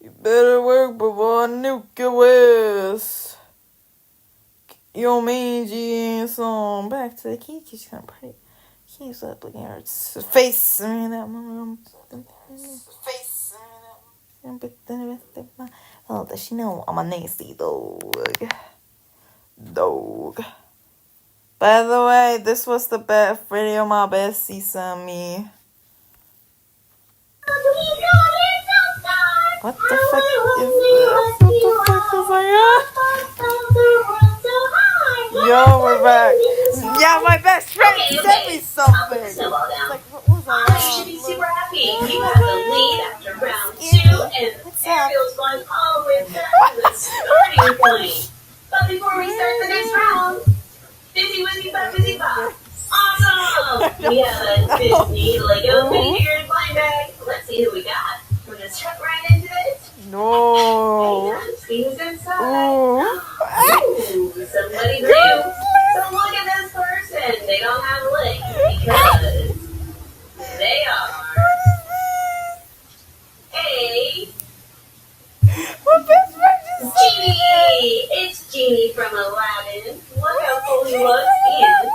You better work before I nuke your ass. Yo, mangy song. Back to the key. She's kind of pretty. Keeps up looking at her face. I mean, that face. Oh, does she know I'm a nasty dog? By the way, this was the best video my bestie sent me. What the fuck is this? What the fuck was I at? Yo, we're back. Yeah, my best friend sent me something. It's like, what was I at? You should be super happy. You have the lead after round 2, and Ariel's going all the way back to the starting point. But before we start the next round, busy bop. Awesome! We have a Disney Lego figure in blind bag. Let's see who we got. We're gonna jump right into it. No. See who's inside. Ooh, somebody grew. So look at this person. They don't have legs because they are my best friend just Genie. It's Genie from Aladdin. Look how cool he looks. And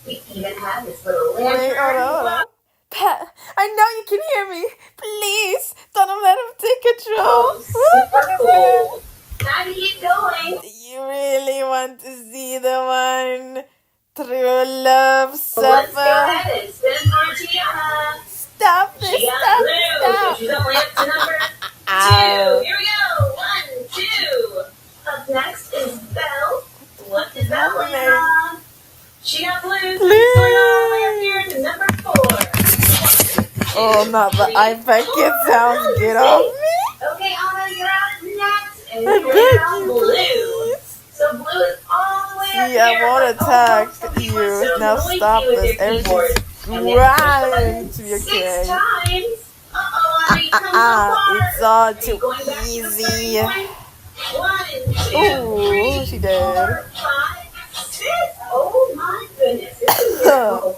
we even have this little lantern. Hold on. Pat, I know you can hear me. Please, don't let him take control. Oh, super cool. Time to keep going. You really want to see the one true love suffer? Let's go ahead and spin for Tiana. Stop this. She got blue, so she's only up to number 2. Here we go. 1, 2. Up next is Belle. What did Belle land on? She got blue. So she's going all the way up here to number 4. Oh, not the iPad kid sounds. Get off me. Okay, Anna, you're out next. And I we're beg on you, blue. please. So blue is all the way up See, here. I won't attack you. Now stop this. Everything's grind to your 6 kid. times. Uh-oh, it's all too easy. 1, 2, Ooh, she did. 4, 5, 6. Oh my goodness. This is beautiful.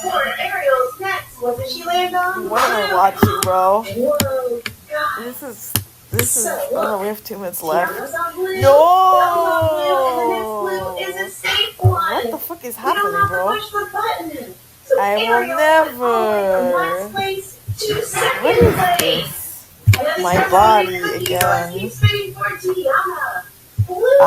Poor Ariel's next. What did she land on? What am I watching, bro? Whoa, God. This is. Oh, we have 2 minutes left. Tiana's on blue. No! And the next blue is a safe one. What the fuck is happening, We don't bro? have to push the button. So I will Ariel never. went from last place to What second is place. this? And then My it's body time to keep again. Keep spinning for Tiana. Blue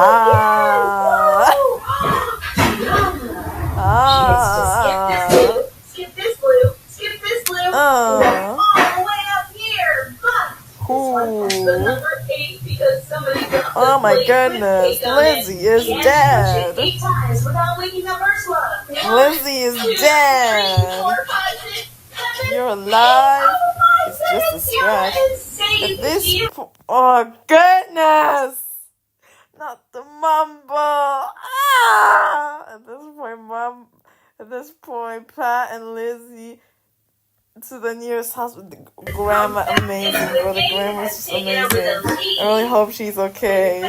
Ah. Skip this blue. Skip this blue. Oh. All the way up here. But this one has the number 8 because somebody got Oh my the goodness. 8 on it. Lizzie is Can't dead. push it 8 times without waking up Ursula. Lizzie is 1, 2, 3, dead. 4, 5, 6, 7. You're alive. Oh my It's just a goodness, scratch. Tiana is safe. At this oh goodness. Not the mumble. At this point, Pat and Lizzie to the nearest hospital. The grandma, amazing, bro. The grandma's just amazing. I really hope she's okay.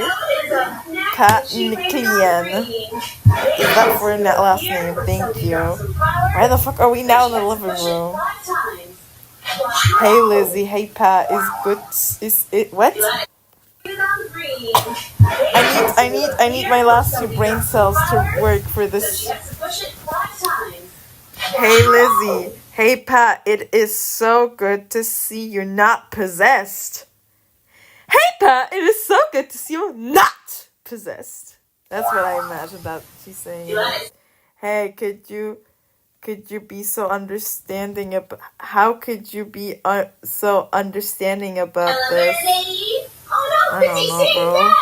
Pat Niclian. Is that for that last name? Thank you. Why the fuck are we now in the living room? Hey Lizzie, hey Pat. Is it what? I need my last 2 brain cells to work for this. Hey Lizzie, hey Pat, it is so good to see you're not possessed. Hey Pat, it is so good to see you not possessed. That's what I imagine that she's saying. Hey, could you be so understanding about? How could you be so understanding about this? I don't know, bro.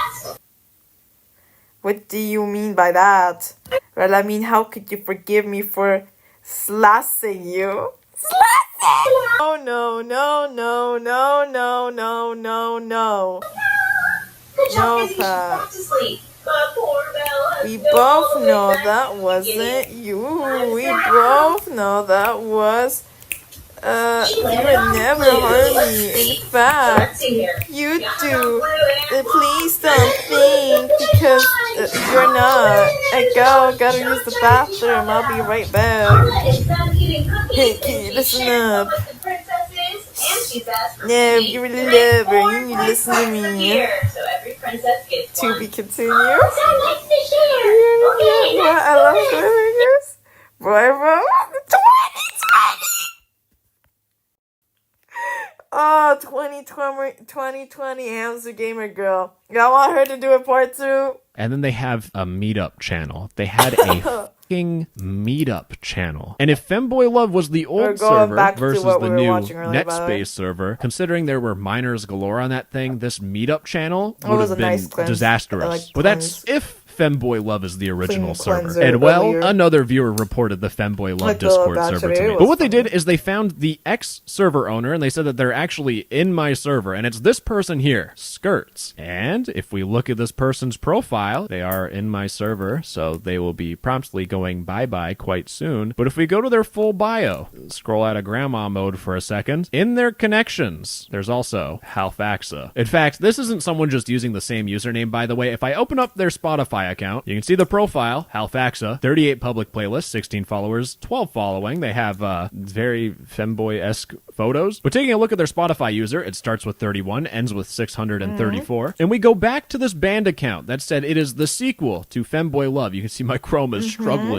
What do you mean by that? Well, I mean, how could you forgive me for slashing you? Slashing! Oh, no. No, Pat. We both know that wasn't you. We both know that was... you would never hurt me. In fact, you do. Please don't think because you're not. Gotta use the bathroom. I'll be right back. Hey, kid, listen up. And she's asked for Yeah, sweet you really three love her. more You need to toy listen to parts per me. year. So every princess gets To one. be continued. Oh, so nice to share. Okay, Boy, let's I do love it. Glimmers. Boy, bro. 2020. Oh, 2020 Hamster Gamer Girl. Y'all want her to do a part 2? And then they have a meetup channel. They had a fucking meetup channel. And if Femboy Love was the We're old going server back to versus what the we were new watching earlier, by the way. NetSpace server, considering there were minors galore on that thing, this meetup channel It would was have a been nice cleanse. disastrous. Like But that's cleanse. if Femboy Love is the original Clean server. cleanser And well, earlier. another viewer reported the Femboy Love Like the Discord Gotcha server to Day me. was But what they funny. did is they found the ex-server owner, and they said that they're actually in my server, and it's this person here, Skirts. And if we look at this person's profile, they are in my server, so they will be promptly going bye-bye quite soon. But if we go to their full bio, scroll out of grandma mode for a second, in their connections, there's also Halfaxa. In fact, this isn't someone just using the same username, by the way. If I open up their Spotify account, you can see the profile, Halfaxa, 38 public playlists, 16 followers, 12 following. They have very femboy-esque photos. But taking a look at their Spotify user, it starts with 31, ends with 634. And we go back to this band account that said it is the sequel to Femboy Love. You can see my Chrome is struggling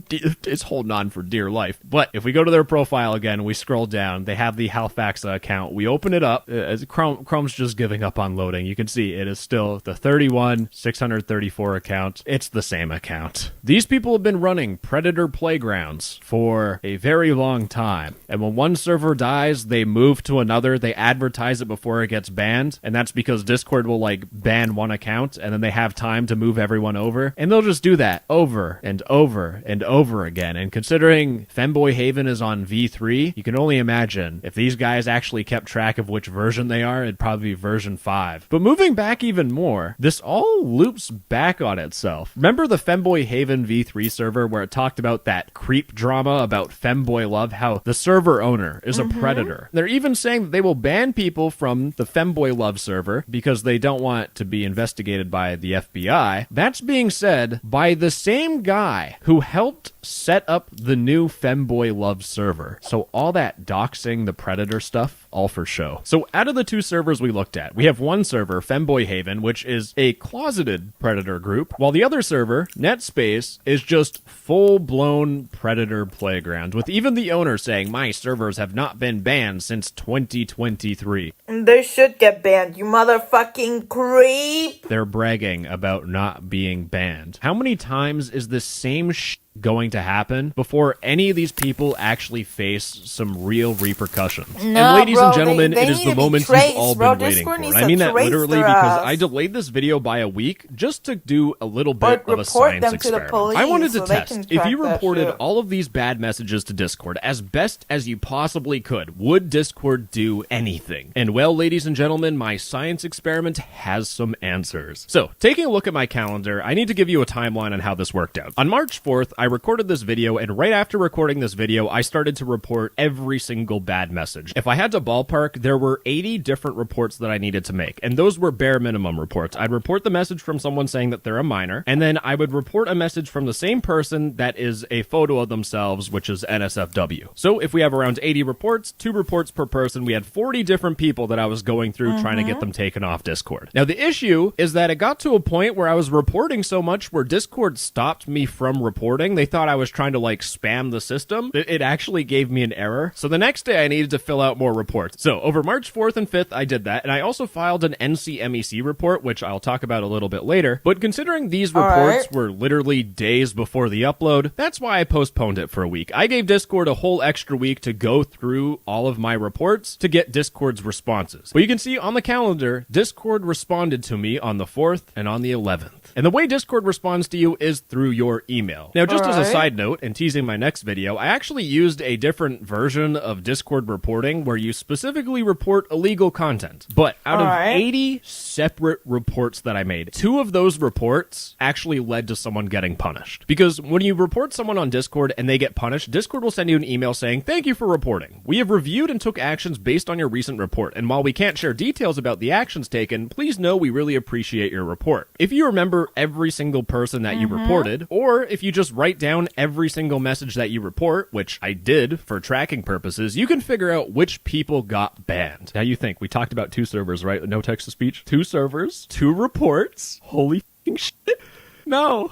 it's holding on for dear life. But if we go to their profile again, we scroll down, they have the Halfaxa account. We open it up. Chrome's just giving up on loading. You can see it is still the 31, 634 account. It's the same account. These people have been running Predator Playgrounds for a very long time. And when one server dies, they move to another. They advertise it before it gets banned. And that's because Discord will ban one account and then they have time to move everyone over. And they'll just do that over and over and over again. And considering Femboy Haven is on V3, you can only imagine if these guys actually kept track of which version they are, it'd probably be version 5. But moving back even more, this all loops back on itself. Remember the Femboy Haven V3 server where it talked about that creep drama about Femboy Love, how the server owner is a predator? They're even saying that they will ban people from the Femboy Love server because they don't want to be investigated by the FBI. That's being said by the same guy who helped set up the new Femboy Love server. So all that doxing the predator stuff, all for show. So out of the two servers we looked at, we have one server, Femboy Haven, which is a closeted predator group, while the other server, NetSpace, is just full-blown predator playground, with even the owner saying, my servers have not been banned since 2023. And they should get banned, you motherfucking creep. They're bragging about not being banned. How many times is this same going to happen before any of these people actually face some real repercussions? No, and ladies bro, and gentlemen, they it is need the to be moment traced, you've all bro. been waiting Discord for. needs I to mean that trace literally their because ass. I delayed this video by a week just to do a little Or bit of a report science them to the experiment. police I wanted to so they test can if track you that reported shit. all of these bad messages to Discord as best as you possibly could, would Discord do anything? And well, ladies and gentlemen, my science experiment has some answers. So, taking a look at my calendar, I need to give you a timeline on how this worked out. On March 4th, I recorded this video, and right after recording this video, I started to report every single bad message. If I had to ballpark, there were 80 different reports that I needed to make, and those were bare minimum reports. I'd report the message from someone saying that they're a minor, and then I would report a message from the same person that is a photo of themselves, which is NSFW. So if we have around 80 reports, 2 reports per person, we had 40 different people that I was going through trying to get them taken off Discord. Now the issue is that it got to a point where I was reporting so much where Discord stopped me from reporting. They thought I was trying to spam the system. It actually gave me an error. So the next day I needed to fill out more reports. So over March 4th and 5th I did that, and I also filed an NCMEC report, which I'll talk about a little bit later. But considering these reports were literally days before the upload, that's why I postponed it for a week. I gave Discord a whole extra week to go through all of my reports to get Discord's responses. But you can see on the calendar, Discord responded to me on the 4th and on the 11th. And the way Discord responds to you is through your email. Now, just as a side note, and teasing my next video, I actually used a different version of Discord reporting where you specifically report illegal content. But out of 80 separate reports that I made, 2 of those reports actually led to someone getting punished. Because when you report someone on Discord and they get punished, Discord will send you an email saying, thank you for reporting. We have reviewed and took actions based on your recent report, and while we can't share details about the actions taken, please know we really appreciate your report. If you remember every single person that you reported, or if you just write write down every single message that you report, which I did for tracking purposes, you can figure out which people got banned. Now you think, we talked about 2 servers, right? No text-to-speech? 2 servers, 2 reports. Holy f***ing shit. No.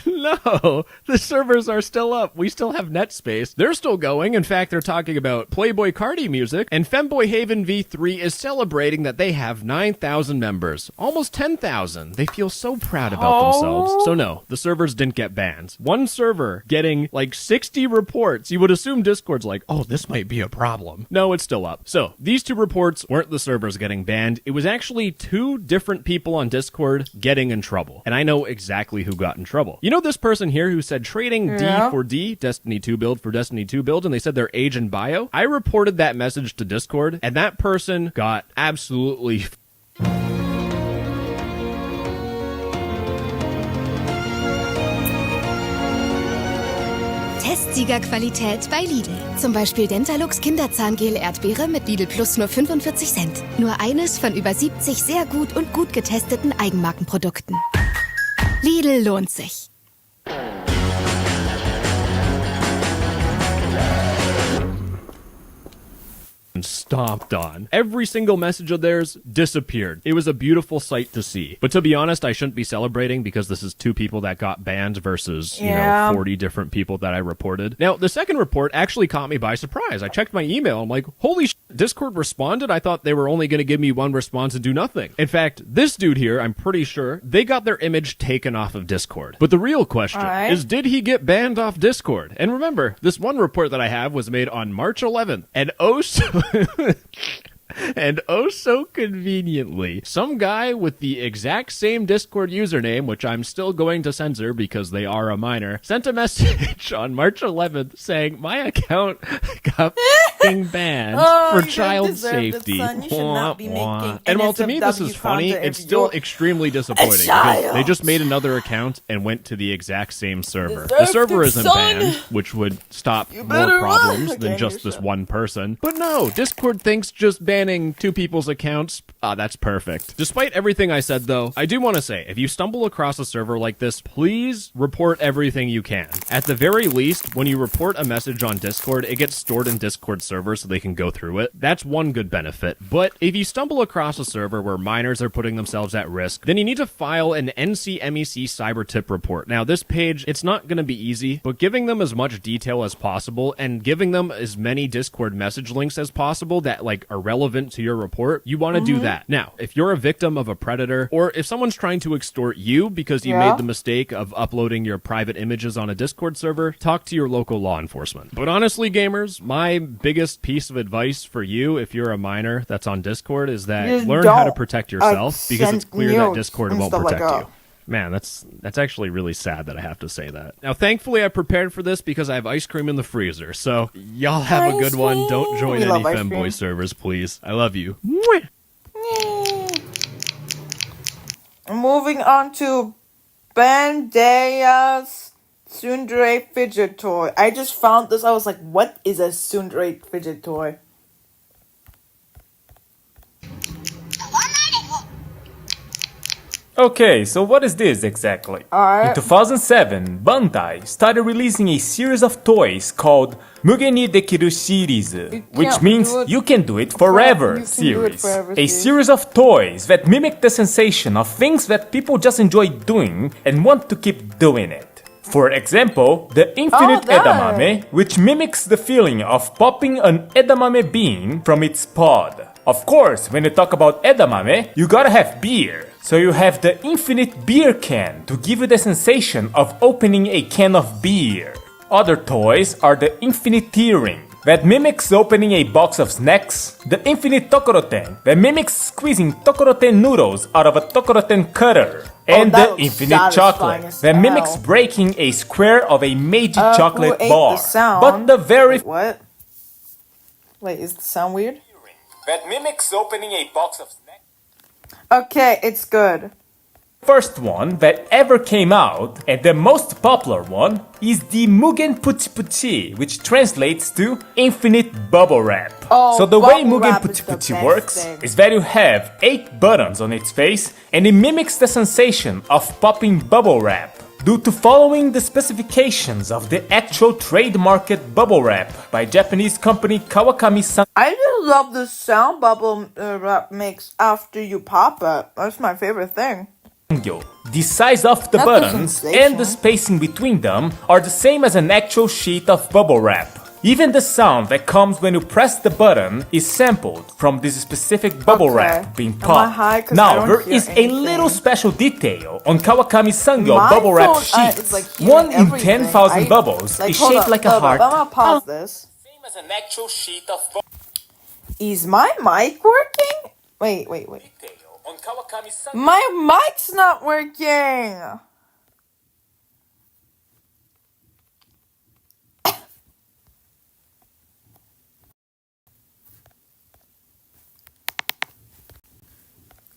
No. The servers are still up. We still have net space. They're still going. In fact, they're talking about Playboy Cardi music. And Femboy Haven V3 is celebrating that they have 9,000 members. Almost 10,000. They feel so proud about themselves. So no, the servers didn't get banned. One server getting like 60 reports. You would assume Discord's like, oh, this might be a problem. No, it's still up. So these 2 reports weren't the servers getting banned. It was actually 2 different people on Discord getting in trouble. And I know exactly who got in trouble. You know this person here who said trading D for D, Destiny 2 build for Destiny 2 build, and they said their age and bio? I reported that message to Discord, and that person got absolutely Testsiegerqualität bei Lidl. Zum Beispiel Dentalux Kinderzahngel Erdbeere mit Lidl Plus nur 45 Cent. Nur eines von über 70 sehr gut und gut getesteten Eigenmarkenprodukten. Lidl lohnt sich. stomped on. Every single message of theirs disappeared. It was a beautiful sight to see. But to be honest, I shouldn't be celebrating because this is 2 people that got banned versus, 40 different people that I reported. Now, the second report actually caught me by surprise. I checked my email. I'm like, holy shit, Discord responded? I thought they were only going to give me 1 response and do nothing. In fact, this dude here, I'm pretty sure, they got their image taken off of Discord. But the real question is, did he get banned off Discord? And remember, this one report that I have was made on March 11th. And so conveniently, some guy with the exact same Discord username, which I'm still going to censor because they are a minor, sent a message on March 11th saying my account got banned for child safety. And while to me this is funny, it's still extremely disappointing because they just made another account and went to the exact same server. The server isn't banned, which would stop more problems than just this one person. But no, Discord thinks just banning 2 people's accounts, that's perfect. Despite everything I said though, I do want to say, if you stumble across a server like this, please report everything you can. At the very least, when you report a message on Discord, it gets stored in Discord server so they can go through it. That's one good benefit. But if you stumble across a server where minors are putting themselves at risk, then you need to file an NCMEC cyber tip report. Now this page, it's not going to be easy, but giving them as much detail as possible and giving them as many Discord message links as possible that are relevant to your report, you want to do that. Now, if you're a victim of a predator, or if someone's trying to extort you because you made the mistake of uploading your private images on a Discord server, talk to your local law enforcement. But honestly, gamers, my biggest piece of advice for you, if you're a minor that's on Discord, is that learn how to protect yourself, because it's clear that Discord won't protect you. Man, that's actually really sad that I have to say that. Now, thankfully, I prepared for this because I have ice cream in the freezer. So, y'all have a good one. Don't join any femboy servers, please. I love you. Moving on to Bandea's Tsundere fidget toy. I just found this. I was like, what is a Tsundere fidget toy? Okay, so what is this exactly? In 2007, Bandai started releasing a series of toys called Mugen ni Dekiru series, which means You Can Do It Forever series. A series of toys that mimic the sensation of things that people just enjoy doing and want to keep doing it. For example, the Infinite Edamame, which mimics the feeling of popping an edamame bean from its pod. Of course, when you talk about edamame, you gotta have beer. So you have the Infinite Beer Can to give you the sensation of opening a can of beer. Other toys are the Infinite Tearing, that mimics opening a box of snacks, the Infinite Tokoroten, that mimics squeezing Tokoroten noodles out of a Tokoroten cutter, and the Infinite Chocolate, that mimics breaking a square of a Meiji chocolate bar. But the very... What? Wait, is the sound weird? That mimics opening a box of snacks. Okay, it's good. First one that ever came out, and the most popular one, is the Mugen Puchi Puchi, which translates to Infinite Bubble Wrap. So the way Mugen Puchi Puchi works is that you have 8 buttons on its face, and it mimics the sensation of popping bubble wrap. due to following the specifications of the actual trade-market bubble wrap by Japanese company Kawakami San. I just love the sound bubble wrap makes after you pop it. That's my favorite thing. The size of the Not the buttons sensation. and the spacing between them are the same as an actual sheet of bubble wrap. Even the sound that comes when you press the button is sampled from this specific bubble wrap being Am I popped. high? 'Cause I Now, don't there hear is a anything. little special detail on Kawakami Sangyo My bubble wrap phone, sheets. is like hearing 1 in everything. 10,000 bubbles is hold shaped up, like a hold up. heart. I'm gonna pause this. Same as an actual sheet of bubble Is my mic working? Wait. detail on Kawakami Sangyo. My mic's not working.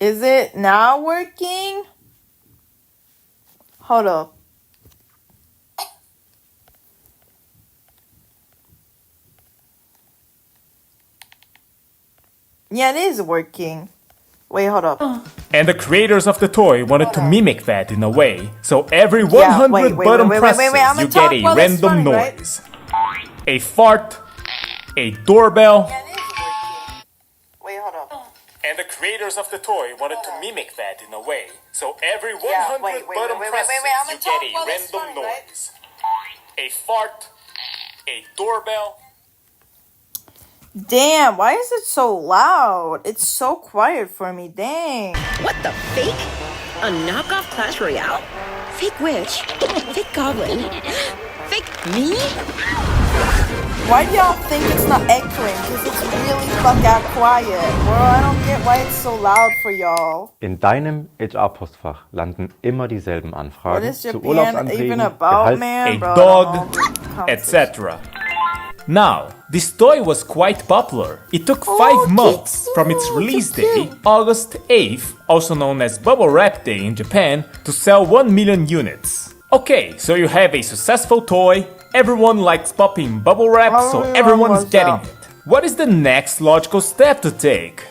Is it now working? Hold up. Yeah, it is working. Wait, hold up. And the creators of the toy wanted to mimic that in a way, so every 100 wait, button wait, presses I'ma you talk get a while it's random running, right? noise. A fart, a doorbell, Yeah, it is working. Wait, hold up. and the creators of the toy wanted to mimic that in a way, so every 100 Yeah, wait, button wait, presses I'ma you talk get a while it's random running, right? noise. A fart, a doorbell, Damn, why is it so loud? It's so quiet for me, dang. What the fake? A knockoff Clash Royale? Fake witch? Fake goblin? Fake me? Why do y'all think it's not echoing? Because it's really fucking quiet. Bro, I don't get why it's so loud for y'all. In deinem HR-Postfach landen immer dieselben What Anfragen is zu Japan Urlaubsanträgen, even about, Gehalts... man? a Bro, I dog, don't know. etc. Now, this toy was quite popular. It took 5 months from its release day, August 8th, also known as Bubble Wrap Day in Japan, to sell 1 million units. Okay, so you have a successful toy, everyone likes popping bubble wrap, so everyone's getting it. What is the next logical step to take?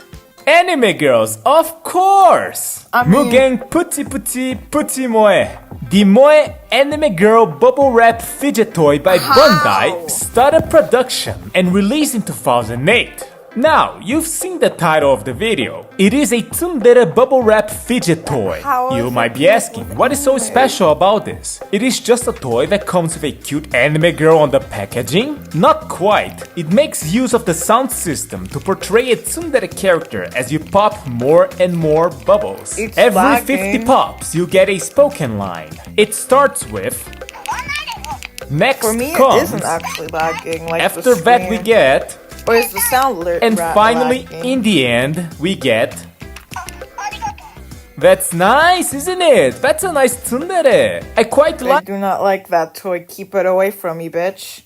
Anime girls, of course! I mean- Mugen Puti Puti Puti Moe. The Moe Anime Girl Bubble Wrap Fidget Toy by Bandai started production and released in 2008. Now, you've seen the title of the video. It is a tsundere bubble wrap fidget toy. How You is might it be asking, what is so special about this? It is just a toy that comes with a cute anime girl on the packaging? Not quite. It makes use of the sound system to portray a tsundere character as you pop more and more bubbles. It's Every lagging. 50 pops, you get a spoken line. It starts with... Next For me, it comes... isn't actually lagging. Like After the that, we screen. get... Or is the sound And finally, lagging? in the end, we get... That's nice, isn't it? That's a nice tsundere. I quite I like... do not like that toy. Keep it away from me, bitch.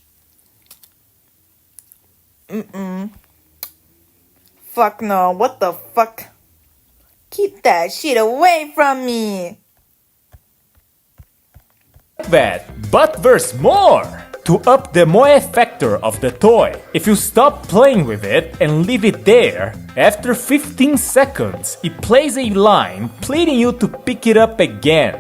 Fuck no. What the fuck? Keep that shit away from me. that. But there's more! To up the moe factor of the toy, if you stop playing with it and leave it there, after 15 seconds, it plays a line pleading you to pick it up again.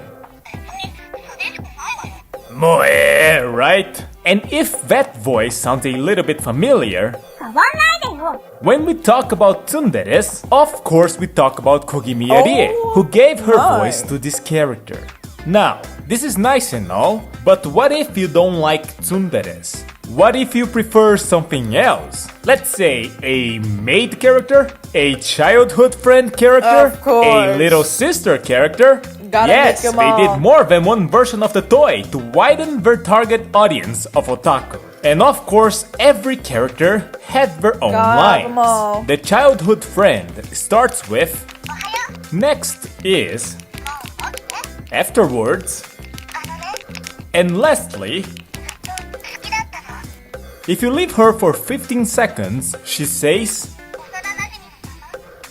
Moe, right? And if that voice sounds a little bit familiar, when we talk about tsunderes, of course we talk about Kogimi Arie, who gave her voice to this character. Now, this is nice and all, but what if you don't like tsunderes? What if you prefer something else? Let's say a maid character, a childhood friend character, Of course. a little sister character. Gotta Yes, make 'em they all. did more than one version of the toy to widen their target audience of otaku. And of course, every character had their own Got 'em all. lines. The childhood friend starts with, next is, afterwards, and lastly, if you leave her for 15 seconds, she says,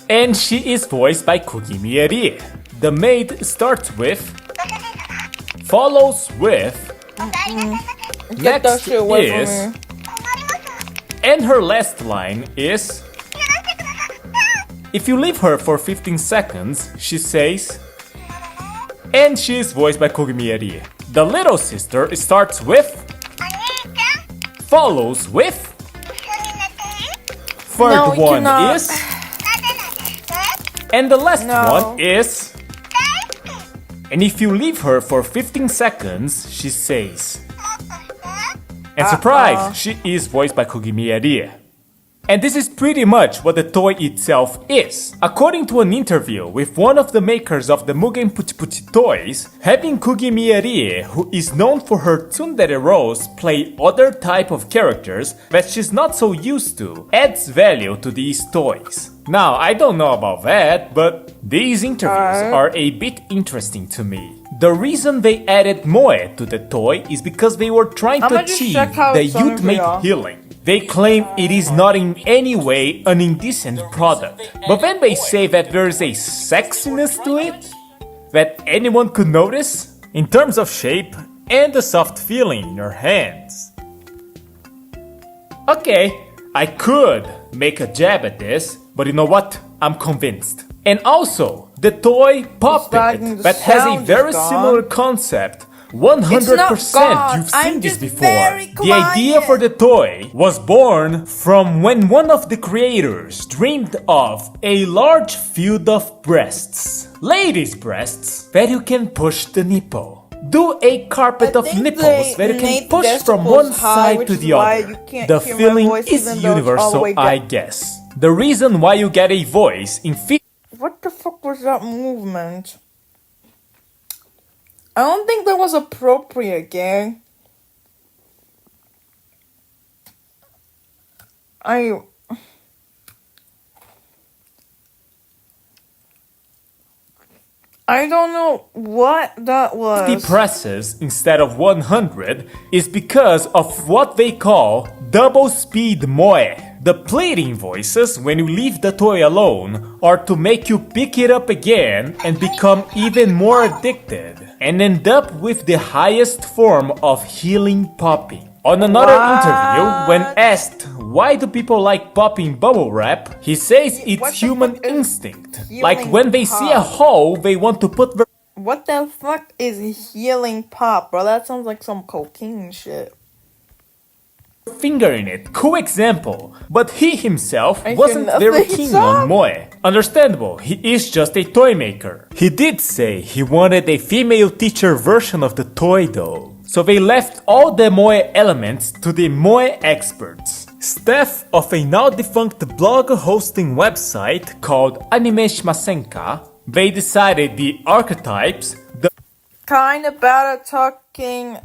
and she is voiced by Kogimi Arie. The maid starts with, follows with, Get that next shit away is, from me. and her last line is, if you leave her for 15 seconds, she says, and she is voiced by Kogimi Arie. The little sister starts with, follows with, third No, we one cannot. is, and the last No. one is. And if you leave her for 15 seconds, she says. And surprise, she is voiced by Kugimiya Rie. And this is pretty much what the toy itself is. According to an interview with one of the makers of the Mugen Puchi Puchi toys, having Kugimiya Rie, who is known for her tsundere roles, play other type of characters that she's not so used to, adds value to these toys. Now, I don't know about that, but these interviews are a bit interesting to me. The reason they added moe to the toy is because they were trying to I'ma just achieve check how the it's on for ultimate y'all. healing. They claim it is not in any way an indecent product, but then they say that there is a sexiness to it that anyone could notice in terms of shape and the soft feeling in your hands. Okay, I could make a jab at this, but you know what? I'm convinced. And also, the toy Pop lagging, It the that has a sound is very gone. similar concept. 100% gone. you've seen I'm this just before. very The idea quiet. for the toy was born from when one of the creators dreamed of a large field of breasts. Ladies' breasts that you can push the nipple. Do a carpet I of think nipples they that you can made push from decibels one high, side which to is the why other. you can't The hear my feeling voice is even though it's all the universal, way I down. guess. The reason why you get a voice in What the fuck was that movement? I don't think that was appropriate, gang. I don't know what that was. 50 presses instead of 100 is because of what they call double speed moe. The pleading voices when you leave the toy alone are to make you pick it up again and become even more addicted and end up with the highest form of healing popping. On another interview, when asked why do people like popping bubble wrap, he says What it's the human fuck is instinct. healing Like when they see a pop? hole, they want to put their What the fuck is healing pop, bro? That sounds like some cocaine shit. finger in it. Cool example. But he himself I hear wasn't very nothing, keen Sam. on moe. Understandable, he is just a toy maker. He did say he wanted a female teacher version of the toy though. So they left all the moe elements to the moe experts. Staff of a now defunct blog hosting website called Anime Shimasenka, they decided the archetypes, the Kinda bad at talking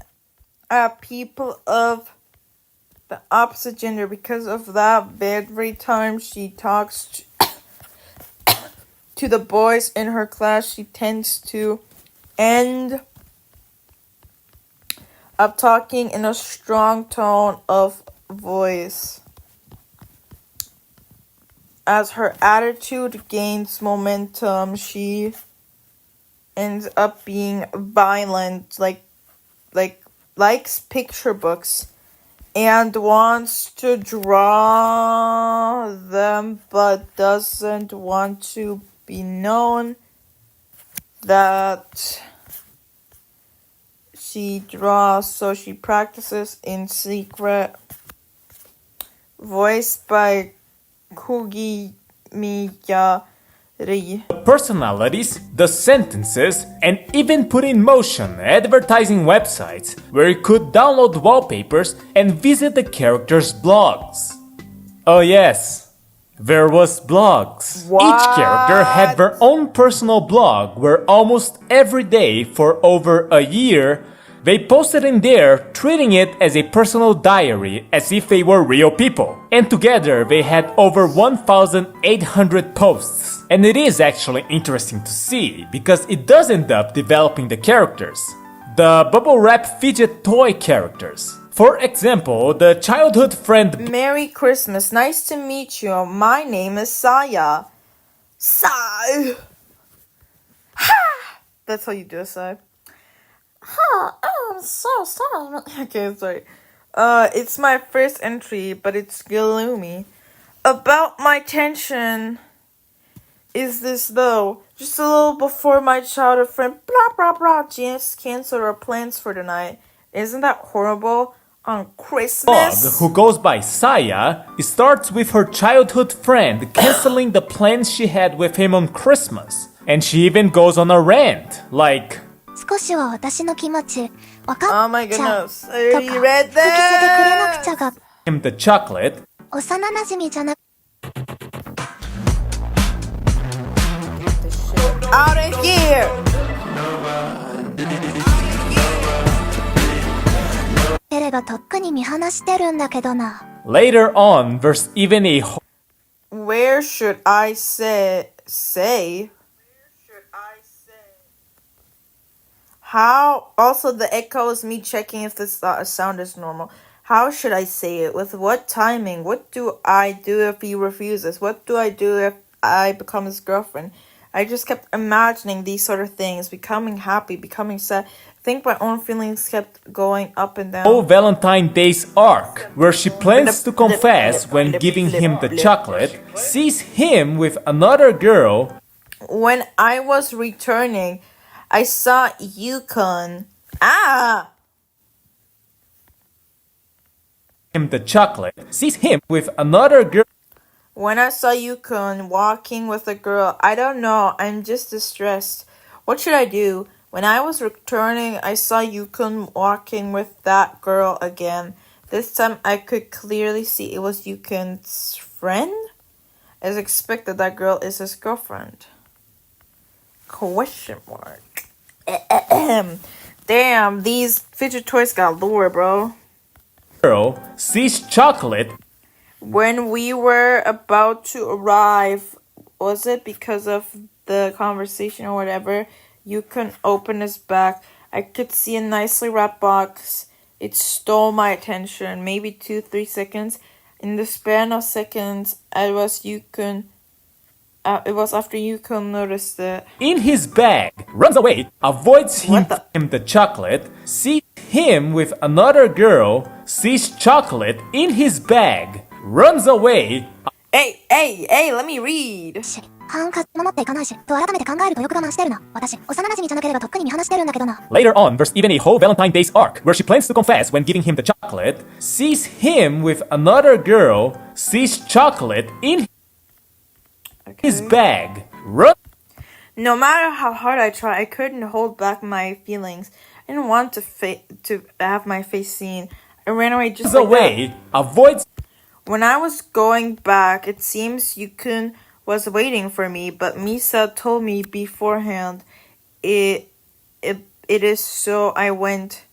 at people of the opposite gender because of that. Every time she talks to the boys in her class, she tends to end up talking in a strong tone of voice. As her attitude gains momentum, she ends up being violent, likes picture books and wants to draw them but doesn't want to be known that she draws, so she practices in secret. Voiced by Kugimiya Rie. personalities, the sentences, and even put in motion advertising websites where you could download wallpapers and visit the characters' blogs. Oh yes, there was blogs. Each character had their own personal blog where almost every day for over a year they posted in there, treating it as a personal diary as if they were real people. And together they had over 1,800 posts. And it is actually interesting to see, because it does end up developing the characters. The bubble wrap fidget toy characters. For example, the childhood friend Merry Christmas. Nice to meet you. My name is Saya. Sai. Ha! That's how you do a Sai. Ha! I'm so sorry. Okay, sorry. It's my first entry, but it's gloomy. About my tension is this though? Just a little before my childhood friend blah blah blah just canceled our plans for tonight. Isn't that horrible? On Dog, Christmas? who goes by Saya, starts with her childhood friend canceling the plans she had with him on Christmas. And she even goes on a rant, like, 少しは私の気持ち分か Oh っ my ちゃう goodness. と I か already 吹き read 捨ててくれな that. くちゃが him the chocolate, 幼馴染じゃなく Out of here. てればとっくに見放してるんだけどな。 later on, there's even a Where should I say? How? Also, the echo is me checking if this sound is normal. How should I say it? With what timing? What do I do if he refuses? What do I do if I become his girlfriend? I just kept imagining these sort of things, becoming happy, becoming sad. I think my own feelings kept going up and down. whole Valentine's Day's arc, where she plans to confess when giving him the chocolate, sees him with another girl, When I was returning, I saw Yukon. Ah! him the chocolate, sees him with another girl. When I saw Yukon walking with a girl, I don't know, I'm just distressed. What should I do? When I was returning, I saw Yukon walking with that girl again. This time I could clearly see it was Yukon's friend. As expected, that girl is his girlfriend. Question mark. Damn, these fidget toys got lore, bro. Girl sees chocolate. When we were about to arrive, was it because of the conversation or whatever? You couldn't open his bag. I could see a nicely wrapped box. It stole my attention. Maybe 2-3 seconds. In the span of seconds, it was after Yukon noticed it. In his bag, runs away, avoids him the chocolate, sees him with another girl, sees chocolate in his bag, runs away. Hey, let me read. ハンカチも持っていかないし、と改めて考えるとよく我慢してるな。私、幼馴染じゃなければとっくに見放してるんだけどな。 Later on, there's even a whole Valentine's Day's arc, where she plans to confess when giving him the chocolate, sees him with another girl, sees chocolate in his bag, runs. No matter how hard I tried, I couldn't hold back my feelings. I didn't want to have my face seen. I ran away just like away, avoids. When I was going back, it seems Yukon was waiting for me, but Misa told me beforehand it is, so I went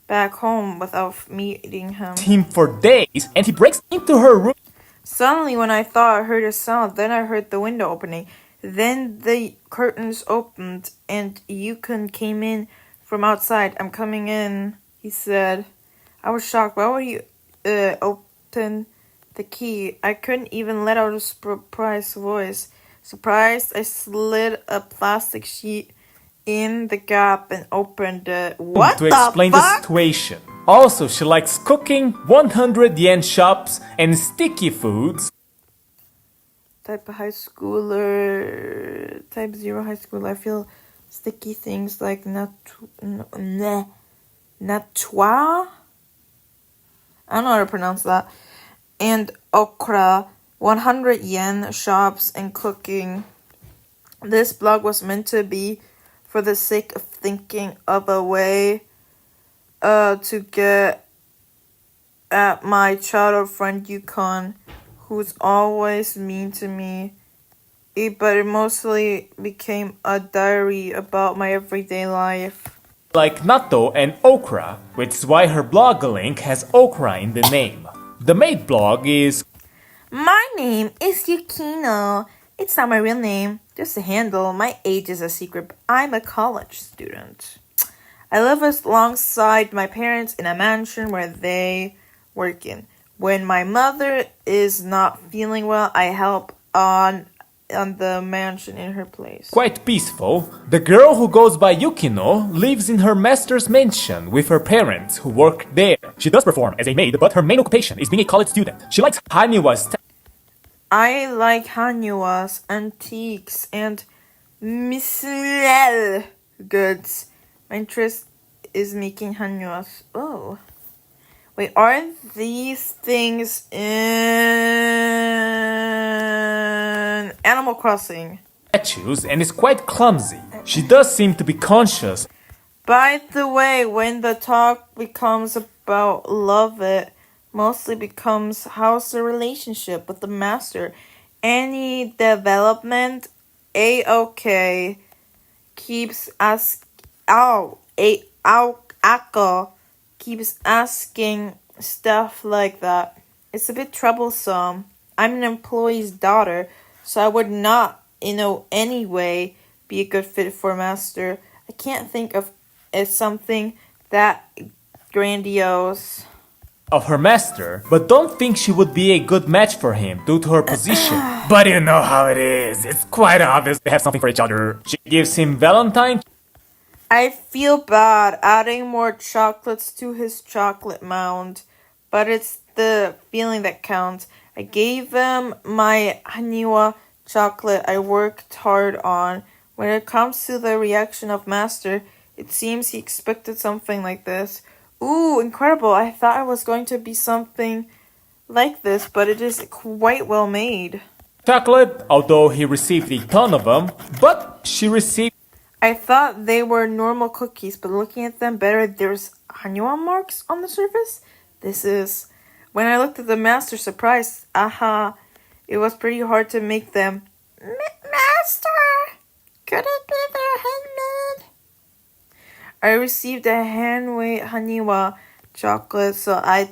back home without meeting him. For days, and he breaks into her room. Suddenly, when I thought I heard a sound, then I heard the window opening. Then the curtains opened, and Yukon came in from outside. I'm coming in, he said. I was shocked. Why would you open the key? I couldn't even let out a surprised voice. Surprised, I slid a plastic sheet in the gap and opened it. What to the explain fuck? the situation. Also, she likes cooking, 100 yen shops, and sticky foods. Type high schooler. Type 0 high schooler. I feel sticky things like natwa. I don't know how to pronounce that. And okra. 100 yen shops and cooking. This blog was meant to be for the sake of thinking of a way to get at my childhood friend Yukon, who's always mean to me. But it mostly became a diary about my everyday life. Like natto and okra, which is why her blog link has okra in the name. The maid blog is... My name is Yukino. It's not my real name, just a handle. My age is a secret, but I'm a college student. I live alongside my parents in a mansion where they work in. When my mother is not feeling well, I help on the mansion in her place. Quite peaceful. The girl who goes by Yukino lives in her master's mansion with her parents who work there. She does perform as a maid, but her main occupation is being a college student. She likes Haniwa's I like Hanwha's, antiques, and miscellaneous goods. My interest is making Hanwha's. Oh. Wait, aren't these things in Animal Crossing? Statues and is quite clumsy. She does seem to be conscious. By the way, when the talk becomes about love, it mostly becomes how's the relationship with the master. Any development? A-okay. Keeps Ako keeps asking stuff like that. It's a bit troublesome. I'm an employee's daughter, so I would not, any way be a good fit for master. I can't think of something that grandiose. Of her master, but don't think she would be a good match for him due to her position. But you know how it is. It's quite obvious they have something for each other. She gives him Valentine. I feel bad adding more chocolates to his chocolate mound, but it's the feeling that counts. I gave him my Hanwha chocolate I worked hard on. When it comes to the reaction of master, it seems he expected something like this. Ooh, incredible. I thought it was going to be something like this, but it is quite well made. Chocolate, although he received a ton of them, but she received... I thought they were normal cookies, but looking at them better, there's Hanwha marks on the surface. This is... When I looked at the master, surprised. Aha. It was pretty hard to make them. Master! Could it be they're handmade? I received a handmade Hanwha chocolate, so I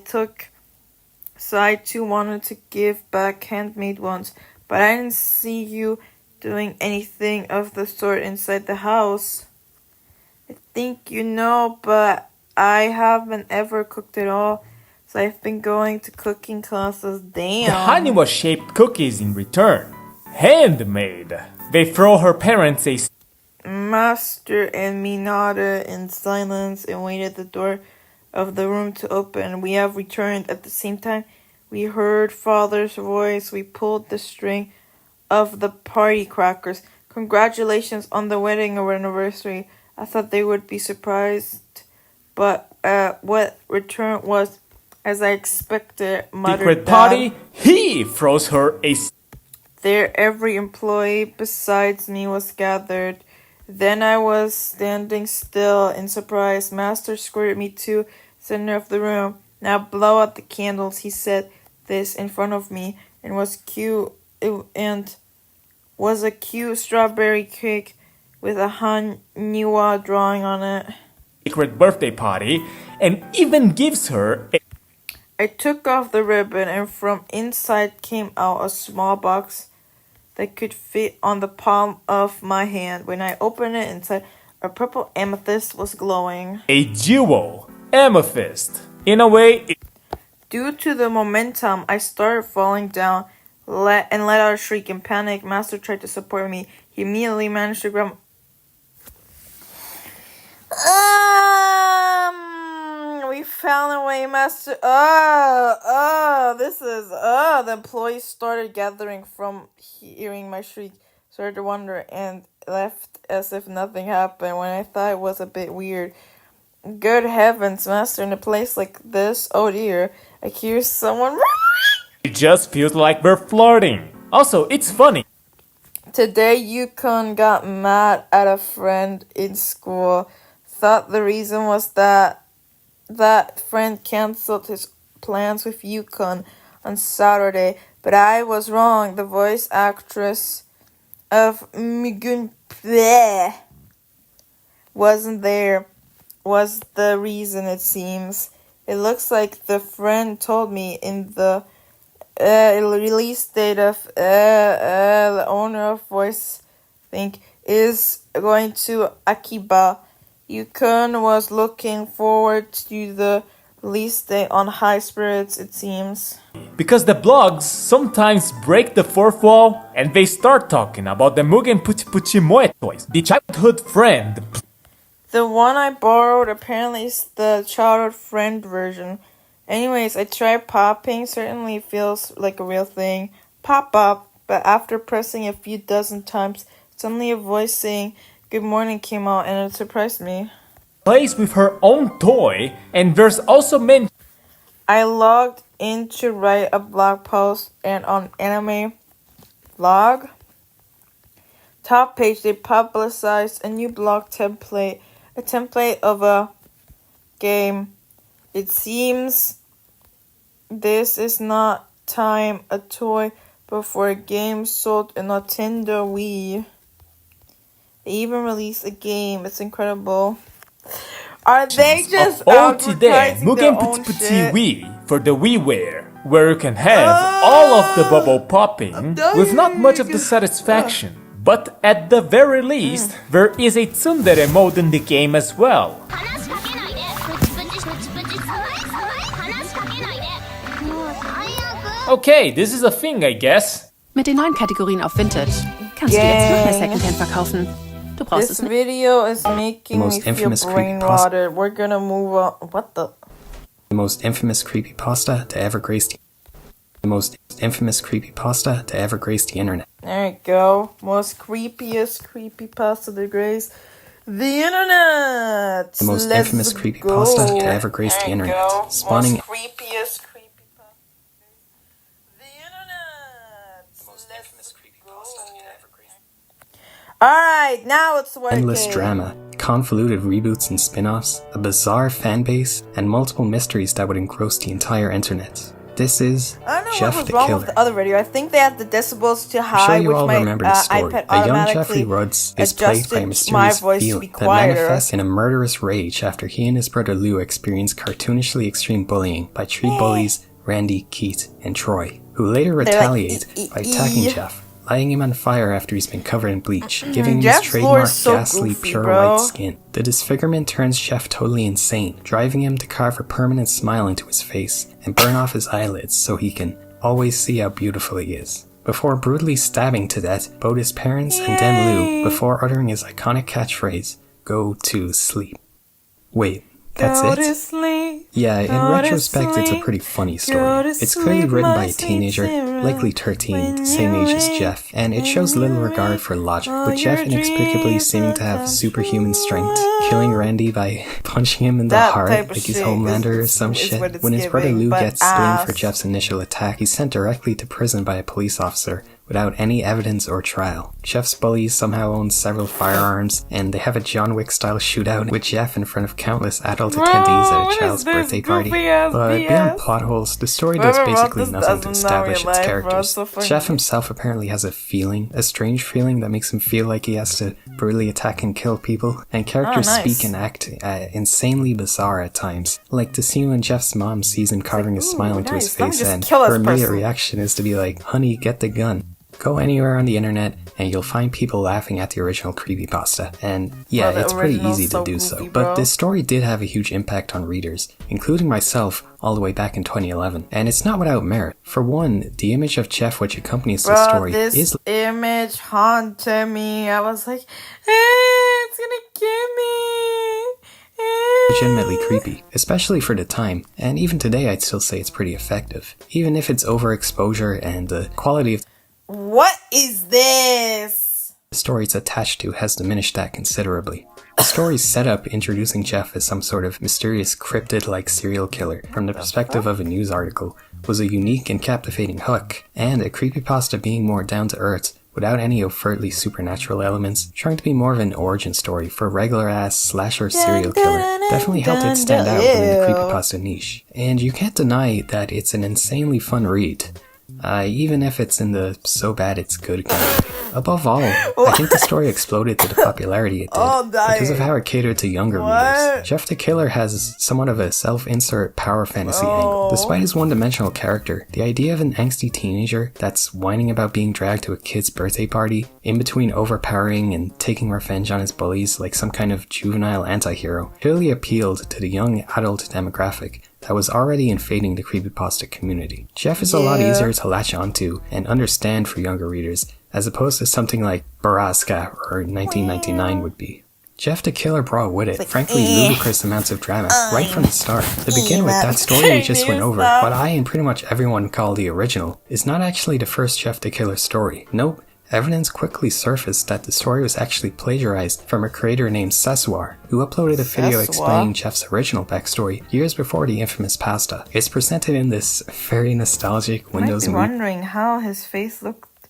too wanted to give back handmade ones, but I didn't see you doing anything of the sort inside the house. I think you know, but I haven't ever cooked at all, so I've been going to cooking classes. Damn. The Hanwha-shaped cookies in return. Handmade. They throw her parents a... Master and me nodded in silence and waited the door of the room to open. We have returned. At the same time, we heard father's voice. We pulled the string of the party crackers. Congratulations on the wedding anniversary. I thought they would be surprised, but what return was as I expected. Secret party. He throws her a... There, every employee besides me was gathered. Then I was standing still in surprise. Master squirted me to center of the room. Now blow out the candles. He said this in front of me and was a cute strawberry cake with a Hanwha drawing on it. Secret birthday party, and even gives her a... I took off the ribbon, and from inside came out a small box that could fit on the palm of my hand. When I opened it, inside a purple amethyst was glowing. A jewel. Amethyst. In a way... Due to the momentum, I started falling down let out a shriek. In panic, Master tried to support me. He immediately managed to grab... We found a way, Master. The employees started gathering from hearing my shriek, started to wonder, and left as if nothing happened when I thought it was a bit weird. Good heavens, Master, in a place like this, oh dear, I hear someone... It just feels like we're flirting. Also, it's funny. Today, Yukon got mad at a friend in school. Thought the reason was that friend canceled his plans with Yukon on Saturday, but I was wrong. The voice actress of Mugun wasn't there, was the reason, it seems. It looks like the friend told me in the release date of the owner of voice, I think, is going to Akiba. Yukon was looking forward to the release date on high spirits, it seems. Because the blogs sometimes break the fourth wall and they start talking about the Mugen Puchi Puchi Moe toys, the childhood friend. The one I borrowed apparently is the childhood friend version. Anyways, I tried popping. Certainly feels like a real thing. pop up, but after pressing a few dozen times, suddenly a voice saying, "Good morning" came out, and it surprised me. Plays with her own toy, and there's also mention. I logged in to write a blog post, and on Anime Blog top page they publicized a new blog template, a template of a game. It seems this is not time a toy, but for a game sold in Nintendo Wii. They even released a game. It's incredible. Are they just today, advertising their own Mugen shit? Wii for the WiiWare, where you can have all of the bubble popping with not much of the satisfaction. But at the very least, there is a tsundere mode in the game as well. Okay, this is a thing, I guess. Mit den neuen Kategorien auf Vintage kannst du jetzt noch mehr Secondhand verkaufen. Du brauchst This es nicht. video is making me most feel infamous brain creepypasta. rotted. We're gonna move on. What the? The most infamous creepypasta to ever grace the most infamous creepypasta to ever grace the internet. There you go. Most creepiest creepypasta to grace the internet. The most Let's infamous go. creepypasta to ever grace the There you internet. go. Spawning Most creepiest creepypasta. The internet. the most infamous creepypasta to ever grace Alright, now it's working. endless drama, convoluted reboots and spin-offs, a bizarre fan base, and multiple mysteries that would engross the entire internet. This is I don't know Jeff what was the wrong Killer. with the other video. I think they had the decibels too I'm high, sure you which all my remember the story. iPad A young automatically Jeffrey Rhodes is plagued by a adjusted my mysterious voice to feeling be that quieter. manifests in a murderous rage after he and his brother Lou experience cartoonishly extreme bullying by three bullies, Randy, Keith, and Troy, who later retaliate by attacking Jeff, lighting him on fire after he's been covered in bleach, giving him his Jeff's lore trademark is so ghastly goofy, pure bro. white skin. The disfigurement turns Jeff totally insane, driving him to carve a permanent smile into his face and burn off his eyelids so he can always see how beautiful he is. Before brutally stabbing to death both his parents and then Lou before uttering his iconic catchphrase, "Go to sleep." Wait, that's Go it? to sleep. Yeah, in Go to retrospect, it's a sleep. pretty funny Go story. to It's clearly sleep, written by my a sweet teenager, Sarah, likely 13, when same age as you Jeff, and it shows little regard for logic, with Jeff inexplicably seeming to have superhuman strength, killing Randy by punching him in the That heart type of like he's shit Homelander or is some shit. what it's When his brother giving, Lou but gets blamed for ass. Jeff's initial attack, he's sent directly to prison by a police officer without any evidence or trial. Jeff's bullies somehow own several firearms, and they have a John Wick-style shootout with Jeff in front of countless adult attendees at a child's birthday party. But beyond plot holes, the story does Whoever wrote basically this nothing to doesn't know establish real its life, bro. characters. It's so fucking Jeff himself apparently has a feeling, a strange feeling that makes him feel like he has to brutally attack and kill people, and characters nice. speak and act insanely bizarre at times. Like the scene when Jeff's mom sees him carving a smile into his nice. Let me face, just and kill this her immediate person. reaction is to be like, "Honey, get the gun." Go anywhere on the internet and you'll find people laughing at the original creepypasta. And yeah, Bro, the it's pretty original's easy to so do goofy, so. bro. But this story did have a huge impact on readers, including myself all the way back in 2011. And it's not without merit. For one, the image of Jeff which accompanies the Bro, story this is image haunted me. I was like, it's gonna kill me. legitimately creepy, especially for the time. And even today I'd still say it's pretty effective. Even if it's overexposure and the quality of What is this? the story it's attached to has diminished that considerably. The story's setup introducing Jeff as some sort of mysterious cryptid-like serial killer from the perspective of a news article was a unique and captivating hook, and a creepypasta being more down-to-earth without any overtly supernatural elements, trying to be more of an origin story for a regular-ass slasher serial killer, definitely helped it stand out within the creepypasta niche. And you can't deny that it's an insanely fun read. Even if it's in the so bad it's good category. Above all, I think the story exploded to the popularity it did because of how it catered to younger readers. Jeff the Killer has somewhat of a self-insert power fantasy angle. Despite his one-dimensional character, the idea of an angsty teenager that's whining about being dragged to a kid's birthday party, in between overpowering and taking revenge on his bullies like some kind of juvenile anti-hero, clearly appealed to the young adult demographic that was already invading the creepypasta community. Jeff is a lot easier to latch onto and understand for younger readers, as opposed to something like Baraska or 1999 would be. Jeff the Killer brought with it frankly ludicrous amounts of drama right from the start. To begin with, that story we just went over, what I and pretty much everyone call the original, is not actually the first Jeff the Killer story. Nope. Evidence quickly surfaced that the story was actually plagiarized from a creator named Seswar, who uploaded a video explaining Jeff's original backstory years before the infamous pasta. It's presented in this very nostalgic Windows movie. I'm wondering how his face looked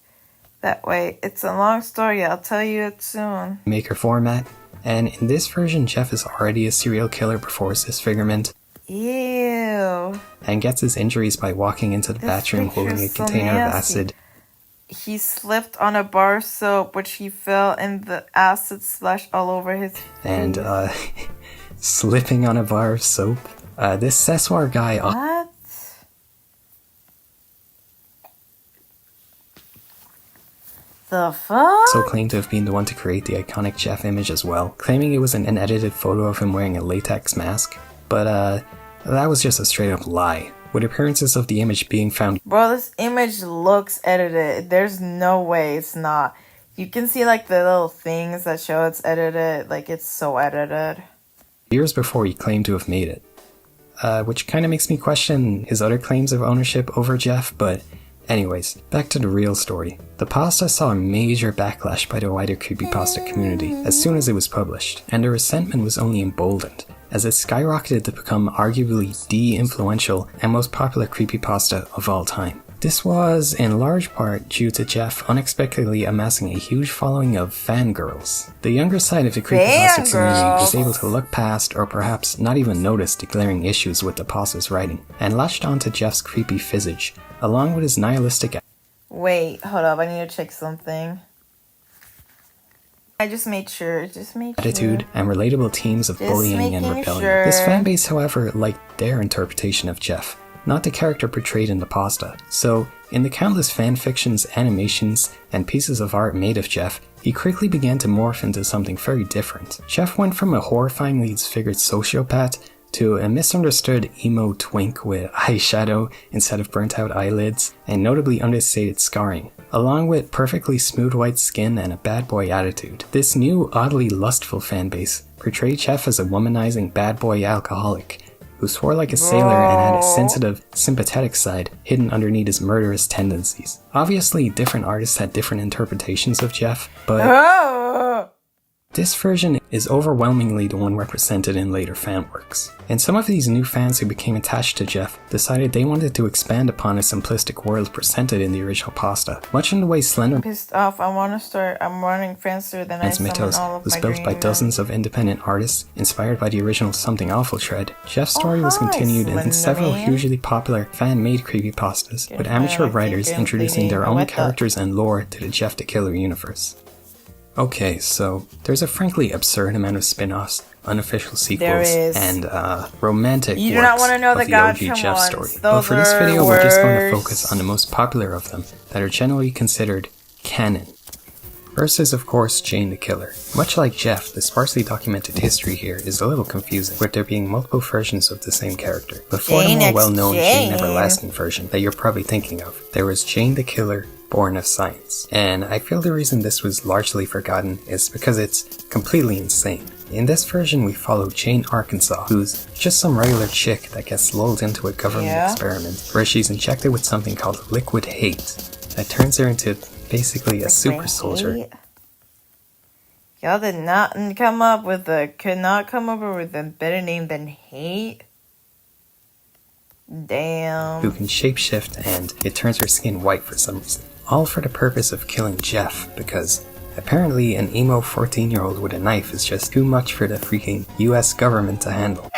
that way. It's a long story, I'll tell you it soon. Maker format, and in this version Jeff is already a serial killer before his disfigurement. Ew. And gets his injuries by walking into the bathroom holding a container of acid. He slipped on a bar of soap, which he fell and the acid splashed all over his face. And, slipping on a bar of soap? This Seswar guy... What? The fuck? Also claimed to have been the one to create the iconic Jeff image as well, claiming it was an unedited photo of him wearing a latex mask. But, that was just a straight up lie, with appearances of the image being found. Bro, this image looks edited. There's no way it's not. You can see like the little things that show it's edited. Like it's so edited. Years before he claimed to have made it. Which kind of makes me question his other claims of ownership over Jeff, but anyways, back to the real story. The pasta saw a major backlash by the wider creepypasta community as soon as it was published, and the resentment was only emboldened, as it skyrocketed to become arguably the influential and most popular creepypasta of all time. This was, in large part, due to Jeff unexpectedly amassing a huge following of fangirls. The younger side of the creepypasta community was able to look past, or perhaps not even notice, the glaring issues with the pasta's writing, and latched onto Jeff's creepy visage, along with his nihilistic... Wait, hold up, I need to check something. I just made sure, attitude and relatable themes of bullying and rebellion. This fanbase, however, liked their interpretation of Jeff, not the character portrayed in the pasta. So, in the countless fanfictions, animations, and pieces of art made of Jeff, he quickly began to morph into something very different. Jeff went from a horrifyingly disfigured sociopath to a misunderstood emo twink with eyeshadow instead of burnt out eyelids, and notably understated scarring, along with perfectly smooth white skin and a bad boy attitude. This new, oddly lustful fanbase portrayed Jeff as a womanizing bad boy alcoholic, who swore like a sailor and had a sensitive, sympathetic side hidden underneath his murderous tendencies. Obviously, different artists had different interpretations of Jeff, but... This version is overwhelmingly the one represented in later fan works. And some of these new fans who became attached to Jeff decided they wanted to expand upon a simplistic world presented in the original pasta, much in the way Slender pissed off, I'm running faster than I summon all of was my built by dreamers. dozens of independent artists inspired by the original Something Awful thread. Jeff's story was continued in several hugely popular fan-made creepypastas, with amateur writers introducing their own characters and lore to the Jeff the Killer universe. Okay, so there's a frankly absurd amount of spin-offs, unofficial sequels, and romantic You do works not want to know of the the OG Godcham Jeff ones. story. Those But for this video, we're just going to worse. focus on the most popular of them that are generally considered canon. First is, of course, Jane the Killer. Much like Jeff, the sparsely documented history here is a little confusing, with there being multiple versions of the same character. Before the more well-known Jane Everlasting version that you're probably thinking of, there was Jane the Killer, Born of Science. And I feel the reason this was largely forgotten is because it's completely insane. In this version, we follow Jane Arkansas, who's just some regular chick that gets lulled into a government experiment where she's injected with something called liquid hate that turns her into basically a super soldier. Y'all did not come up with could not come up with a better name than hate. Damn. Who can shapeshift, and it turns her skin white for some reason. All for the purpose of killing Jeff, because apparently an emo 14-year-old with a knife is just too much for the freaking US government to handle.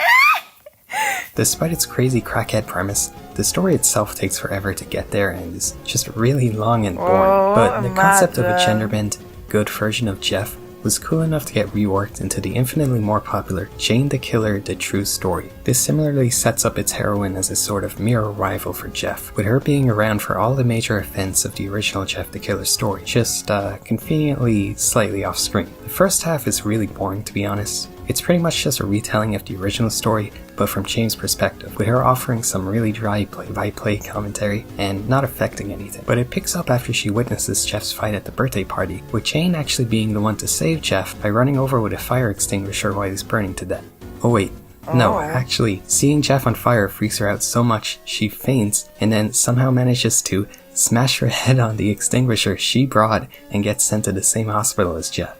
Despite its crazy crackhead premise, the story itself takes forever to get there and is just really long and boring. But the concept of a gender-bent, good version of Jeff was cool enough to get reworked into the infinitely more popular Jane the Killer, The True Story. This similarly sets up its heroine as a sort of mirror rival for Jeff, with her being around for all the major events of the original Jeff the Killer story, just conveniently slightly off screen. The first half is really boring, to be honest. It's pretty much just a retelling of the original story, but from Jane's perspective, with her offering some really dry play-by-play commentary and not affecting anything. But it picks up after she witnesses Jeff's fight at the birthday party, with Jane actually being the one to save Jeff by running over with a fire extinguisher while he's burning to death. Oh wait, no, actually, seeing Jeff on fire freaks her out so much she faints and then somehow manages to smash her head on the extinguisher she brought and gets sent to the same hospital as Jeff.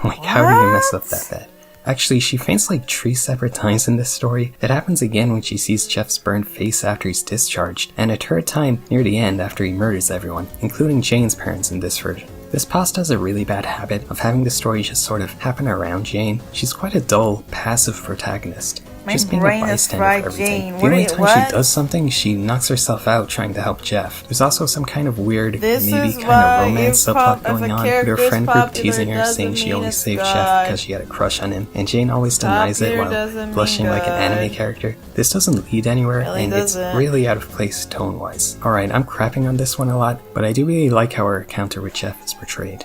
Like, how do you mess up that bad? Actually, she faints like 3 separate times in this story. It happens again when she sees Jeff's burned face after he's discharged, and a 3rd time near the end after he murders everyone, including Jane's parents in this version. This pasta has a really bad habit of having the story just sort of happen around Jane. She's quite a dull, passive protagonist. My just being a brain is bystander fried, for everything. Jane. The only What- time what? she does something, she knocks herself out trying to help Jeff. There's also some kind of weird, This maybe is kind why of romance if subplot pop- if going a on, with her character's friend group popular teasing her, doesn't saying she mean only it's saved Jeff God. because she had a crush on him, and Jane always denies it Popular while doesn't mean blushing like an anime God. character. This doesn't lead anywhere, Really and it's doesn't. really out of place tone-wise. Alright, I'm crapping on this one a lot, but I do really like how her encounter with Jeff is portrayed.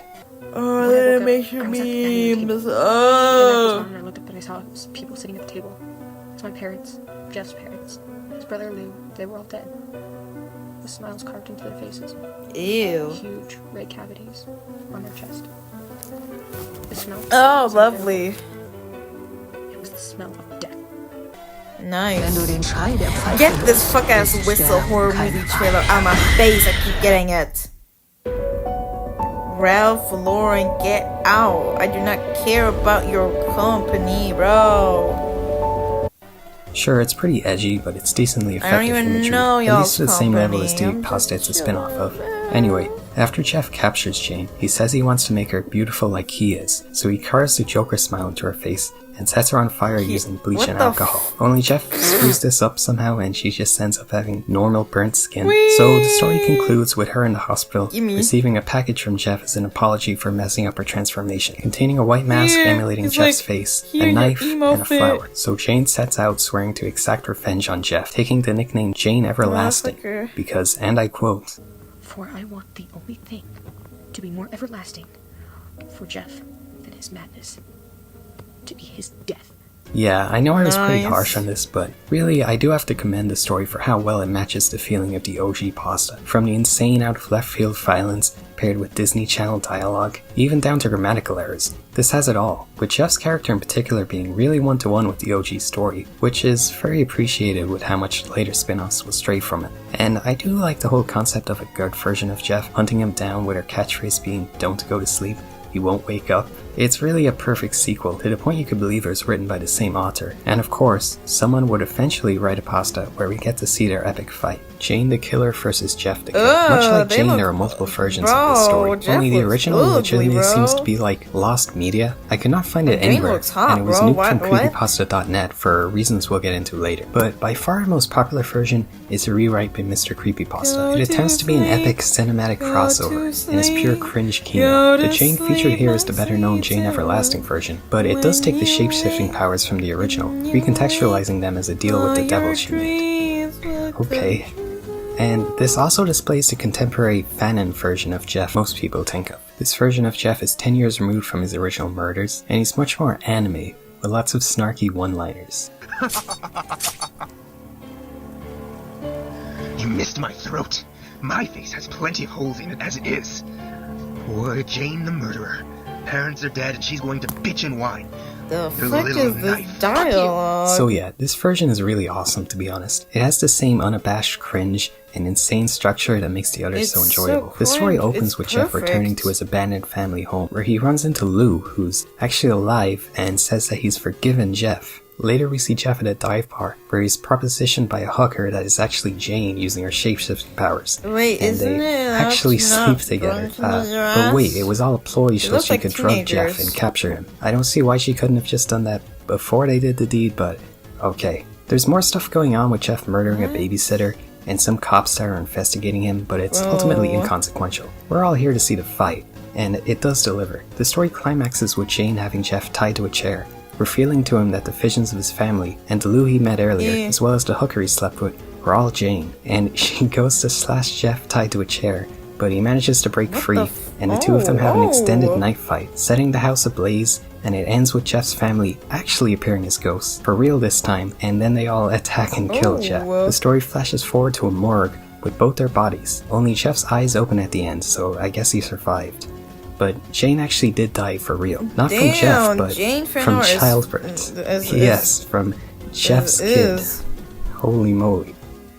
Oh, that makes you memes. I Oh. looked up and I saw people sitting at the table. It's my parents, Jeff's parents, his brother Lou. They were all dead. With smiles carved into their faces. Ew. Huge red cavities on their chest. The smell. Oh, was lovely. unbearable. It was the smell of death. Nice. Get this fuck ass whistle horror movie trailer out of my face. I keep getting it. Ralph Lauren, get out. I do not care about your company, bro. Sure, it's pretty edgy, but it's decently I don't effective even imagery, know at y'all's least to the same level as company. the I'm pasta it's a just spin-off of. Anyway, after Jeff captures Jane, he says he wants to make her beautiful like he is, so he carves the Joker smile into her face and sets her on fire using bleach what and the alcohol. Only Jeff screws this up somehow and she just ends up having normal burnt skin. So the story concludes with her in the hospital, Gimme. receiving a package from Jeff as an apology for messing up her transformation, containing a white mask Here, emulating he's Jeff's like, face, here, a your knife, emo and a fit. flower. So Jane sets out swearing to exact revenge on Jeff, taking the nickname Jane Everlasting, Massacre. because, and I quote, For I want the only thing to be more everlasting for Jeff than his madness. To be his death. yeah, I know I was pretty Nice. harsh on this, but really I do have to commend the story for how well it matches the feeling of the OG pasta. From the insane out of left field violence paired with Disney Channel dialogue, even down to grammatical errors. This has it all, with Jeff's character in particular being really one-to-one with the OG story, which is very appreciated with how much later spin-offs will stray from it. And I do like the whole concept of a good version of Jeff hunting him down with her catchphrase being "Don't go to sleep, he won't wake up." It's really a perfect sequel, to the point you could believe it was written by the same author. And of course, someone would eventually write a pasta where we get to see their epic fight. Jane the Killer versus Jeff the Killer. Much like they Jane, look- there are multiple versions Bro, of this story. Jeff Only the looks original ugly, legitimately bro. seems to be like lost media. I could not find it Jane anywhere, looks hot, and it was bro. nuked from What? creepypasta.net for reasons we'll get into later. But by far the most popular version is a rewrite by Mr. Creepypasta. It attempts to be an epic cinematic crossover and is pure cringe kino. The Jane featured here is the better known Jane Everlasting version, but it does take the shape-shifting powers from the original, recontextualizing them as a deal with the devil she made. Okay. And this also displays the contemporary fanon version of Jeff most people think of. This version of Jeff is 10 years removed from his original murders, and he's much more anime, with lots of snarky one-liners. You missed my throat. My face has plenty of holes in it as it is. Poor Jane the murderer. Parents are dead and she's going to bitch and whine. The Your fuck little is this knife. dialogue? So yeah, this version is really awesome to be honest. It has the same unabashed cringe and insane structure that makes the others It's so so enjoyable. The story cringe. opens It's with Jeff perfect. returning to his abandoned family home, where he runs into Lou, who's actually alive, and says that he's forgiven Jeff. Later we see Jeff at a dive bar, where he's propositioned by a hooker that is actually Jane using her shapeshifting powers. Wait, and isn't they it actually not sleep together. drunk in your But wait, ass? it was all a ploy so look she like could drug Jeff teenagers. and capture him. I don't see why she couldn't have just done that before they did the deed, but okay. There's more stuff going on with Jeff murdering a babysitter and some cops that are investigating him, but it's ultimately Oh. inconsequential. We're all here to see the fight, and it does deliver. The story climaxes with Jane having Jeff tied to a chair, revealing to him that the visions of his family and the Lou he met earlier, Yeah. as well as the hooker he slept with, were all Jane. And she goes to slash Jeff tied to a chair, but he manages to break free, and the two of them have an extended knife fight, setting the house ablaze and it ends with Jeff's family actually appearing as ghosts, for real this time, and then they all attack and kill Jeff. The story flashes forward to a morgue with both their bodies, only Jeff's eyes open at the end, so I guess he survived. But Jane actually did die for real. Not from Jeff, but from childbirth. Yes, from Jeff's kid. Holy moly.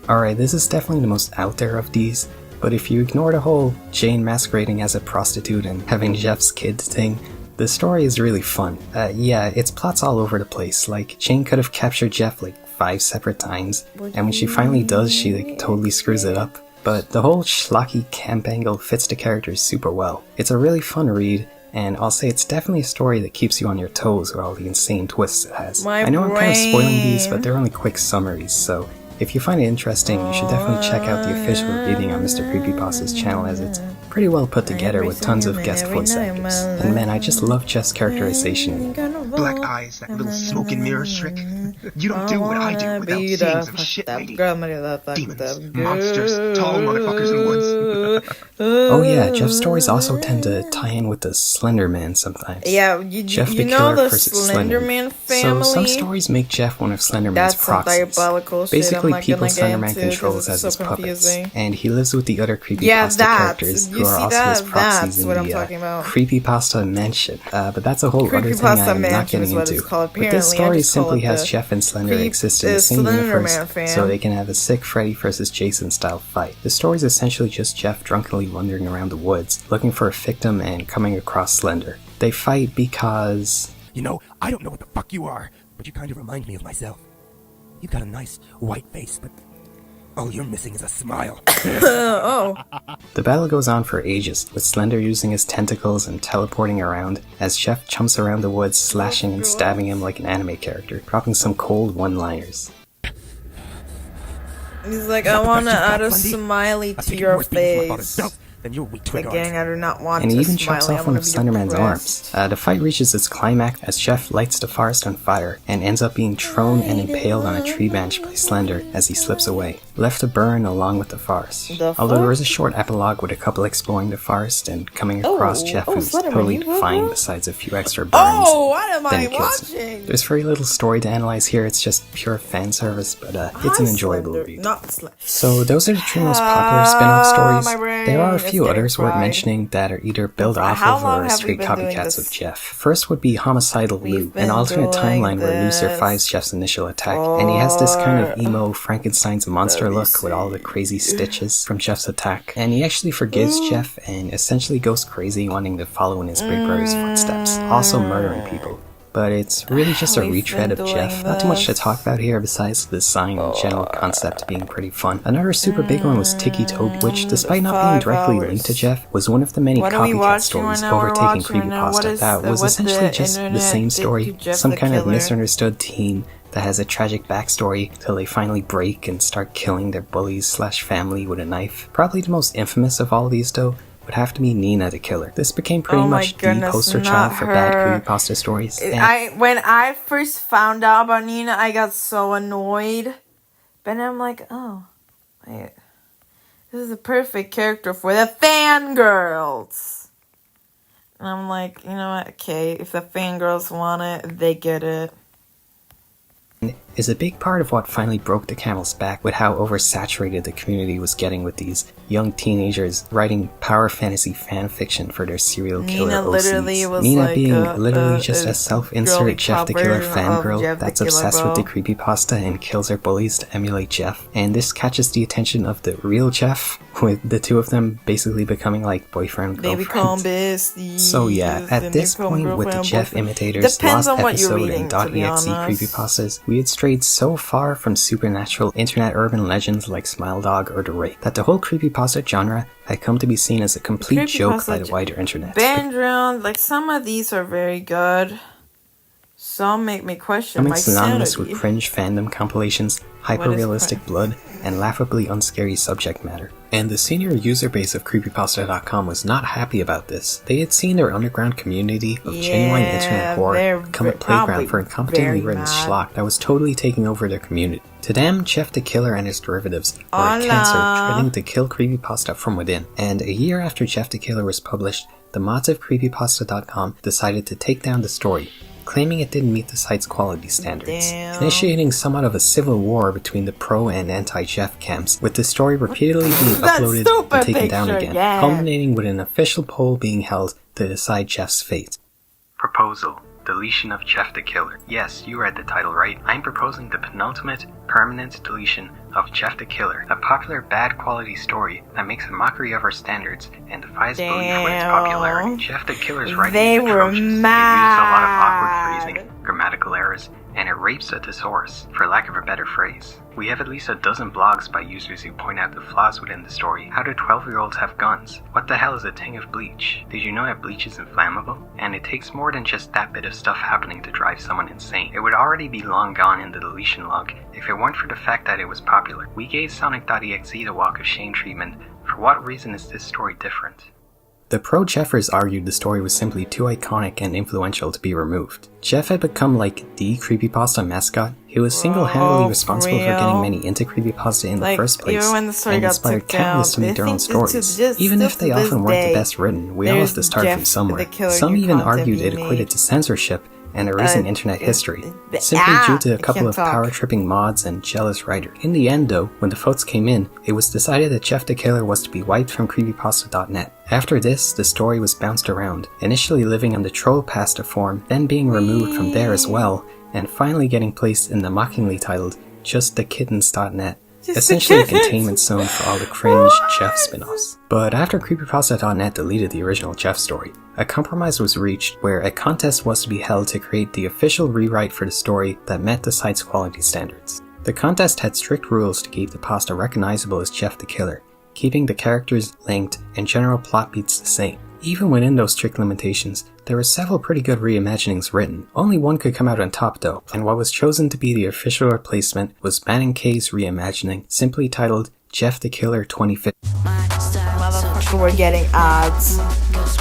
Alright, this is definitely the most out there of these, but if you ignore the whole Jane masquerading as a prostitute and having Jeff's kid thing, the story is really fun. Yeah, its plot's all over the place. Like, Jane could have captured Jeff like 5 separate times, and when she finally does, she like totally screws it up. But the whole schlocky camp angle fits the characters super well. It's a really fun read, and I'll say it's definitely a story that keeps you on your toes with all the insane twists it has. I know I'm kind of spoiling these, but they're only quick summaries, so if you find it interesting, you should definitely check out the official reading on Mr. Creepypasta's channel, as it's pretty well put together with tons of guest voice actors. And man, I just love Jeff's characterization. Black eyes, that little smoke and mirrors trick. You don't do what I do without seeing some shit, lady. Demons, monsters, tall motherfuckers in the woods. Oh yeah, Jeff's stories also tend to tie in with the Slender Man sometimes. Yeah, Jeff you the know Killer the versus Slender Man family? So some stories make Jeff one of Slender Man's That's some proxies. diabolical shit. Basically, I'm not people gonna Slender get Man into controls as because it's his so puppets, confusing. and he lives with the other creepypasta characters who are also his proxies in the creepypasta mansion. But that's a whole other thing I'm not getting into. But this story simply has Jeff and Slender exist in the same universe, so they can have a sick Freddy vs. Jason style fight. The story is essentially just Jeff drunkenly wandering around the woods, looking for a victim and coming across Slender. They fight because... You know, I don't know what the fuck you are, but you kind of remind me of myself. You've got a nice white face, but all you're missing is a smile. Oh. The battle goes on for ages, with Slender using his tentacles and teleporting around, as Jeff jumps around the woods, slashing and stabbing him like an anime character, dropping some cold one-liners. He's like, I wanna add a smiley to your face. Then you're weak to Like, gang, I do not want and to he even smile. chops off one of Slenderman's arms. The fight reaches its climax as Jeff lights the forest on fire and ends up being thrown and impaled on a tree branch by Slender as he slips away, left to burn along with the forest. Although there is a short epilogue with a couple exploring the forest and coming across Jeff, who's totally fine besides a few extra burns. Oh, what am I kills him. There's very little story to analyze here, it's just pure fan service, but it's an enjoyable read. So those are the 3 most popular spin-off stories. There are a few others worth mentioning that are either built off of or straight copycats of Jeff. First would be Homicidal Lou, an alternate timeline where Lou survives Jeff's initial attack, and he has this kind of emo Frankenstein's monster look with all the crazy stitches from Jeff's attack, and he actually forgives Jeff and essentially goes crazy wanting to follow in his big brother's footsteps, also murdering people. But it's really just a retread of Jeff. Not too much to talk about here besides the design and general concept being pretty fun. Another super big one was Tiki Toby, which, despite not being directly linked to Jeff, was one of the many copycat stories overtaking creepypasta that was essentially just the same story. Some kind of misunderstood teen that has a tragic backstory till they finally break and start killing their bullies/family with a knife. Probably the most infamous of all these though would have to be Nina the Killer. This became pretty much the poster child for bad creepypasta stories. When I first found out about Nina, I got so annoyed. But I'm like, oh, wait. This is a perfect character for the fangirls. And I'm like, you know what? Okay, if the fangirls want it, they get it. Is a big part of what finally broke the camel's back with how oversaturated the community was getting with these young teenagers writing power fantasy fan fiction for their serial killer Nina OCs. literally was Nina like being literally just a self-insert Jeff the Killer fangirl that's obsessed with the creepypasta and kills her bullies to emulate Jeff. And this catches the attention of the real Jeff, with the two of them basically becoming like boyfriend They become besties. So yeah, at this point with the Jeff imitators, Lost Episode and .exe creepypastas, we had strayed so far from supernatural internet urban legends like Smile Dog or The Wraith that the whole creepypasta genre had come to be seen as a complete joke by the wider internet. Bandround, like some of these are very good. Some make me question my synonymous sanity. with cringe fandom compilations, hyper-realistic blood, and laughably unscary subject matter. And the senior user base of creepypasta.com was not happy about this. They had seen their underground community of genuine internet horror become a playground for incompetently written schlock that was totally taking over their community. To them, Jeff the Killer and his derivatives were a cancer threatening to kill creepypasta from within. And a year after Jeff the Killer was published, the mods of creepypasta.com decided to take down the story, claiming it didn't meet the site's quality standards, initiating somewhat of a civil war between the pro and anti-Jeff camps, with the story repeatedly being uploaded and taken down again, culminating with an official poll being held to decide Jeff's fate. Proposal. Deletion of Jeff the Killer. Yes, you read the title right. I'm proposing the penultimate, permanent deletion of Jeff the Killer, a popular bad quality story that makes a mockery of our standards and defies belief with its popularity. Jeff the Killer's writing is atrocious. It uses a lot of awkward phrasing, grammatical errors, and it rapes a thesaurus, for lack of a better phrase. We have at least a dozen blogs by users who point out the flaws within the story. How do 12-year-olds have guns? What the hell is a tin of bleach? Did you know that bleach is inflammable? And it takes more than just that bit of stuff happening to drive someone insane. It would already be long gone in the deletion log if it weren't for the fact that it was popular. We gave Sonic.exe the walk of shame treatment. For what reason is this story different? The pro-Jeffers argued the story was simply too iconic and influential to be removed. Jeff had become like the creepypasta mascot. He was single-handedly responsible for getting many into creepypasta in the first place, and inspired countless to make their own stories. Even if they often weren't the best written, we all have to start from somewhere. Some even argued it equated to censorship and erasing internet history, simply due to a couple of power-tripping mods and jealous writers. In the end though, when the votes came in, it was decided that Jeff the Killer was to be wiped from creepypasta.net. After this, the story was bounced around, initially living on the Trollpasta forum, then being removed from there as well, and finally getting placed in the mockingly titled JustTheKittens.net. Essentially a containment zone for all the cringe Jeff spin-offs. But after creepypasta.net deleted the original Jeff story, a compromise was reached where a contest was to be held to create the official rewrite for the story that met the site's quality standards. The contest had strict rules to keep the pasta recognizable as Jeff the Killer, keeping the characters, length, and general plot beats the same. Even within those strict limitations, there were several pretty good reimaginings written. Only one could come out on top though, and what was chosen to be the official replacement was Bannon K's reimagining, simply titled Jeff the Killer 2050. Motherfucker, we're getting ads.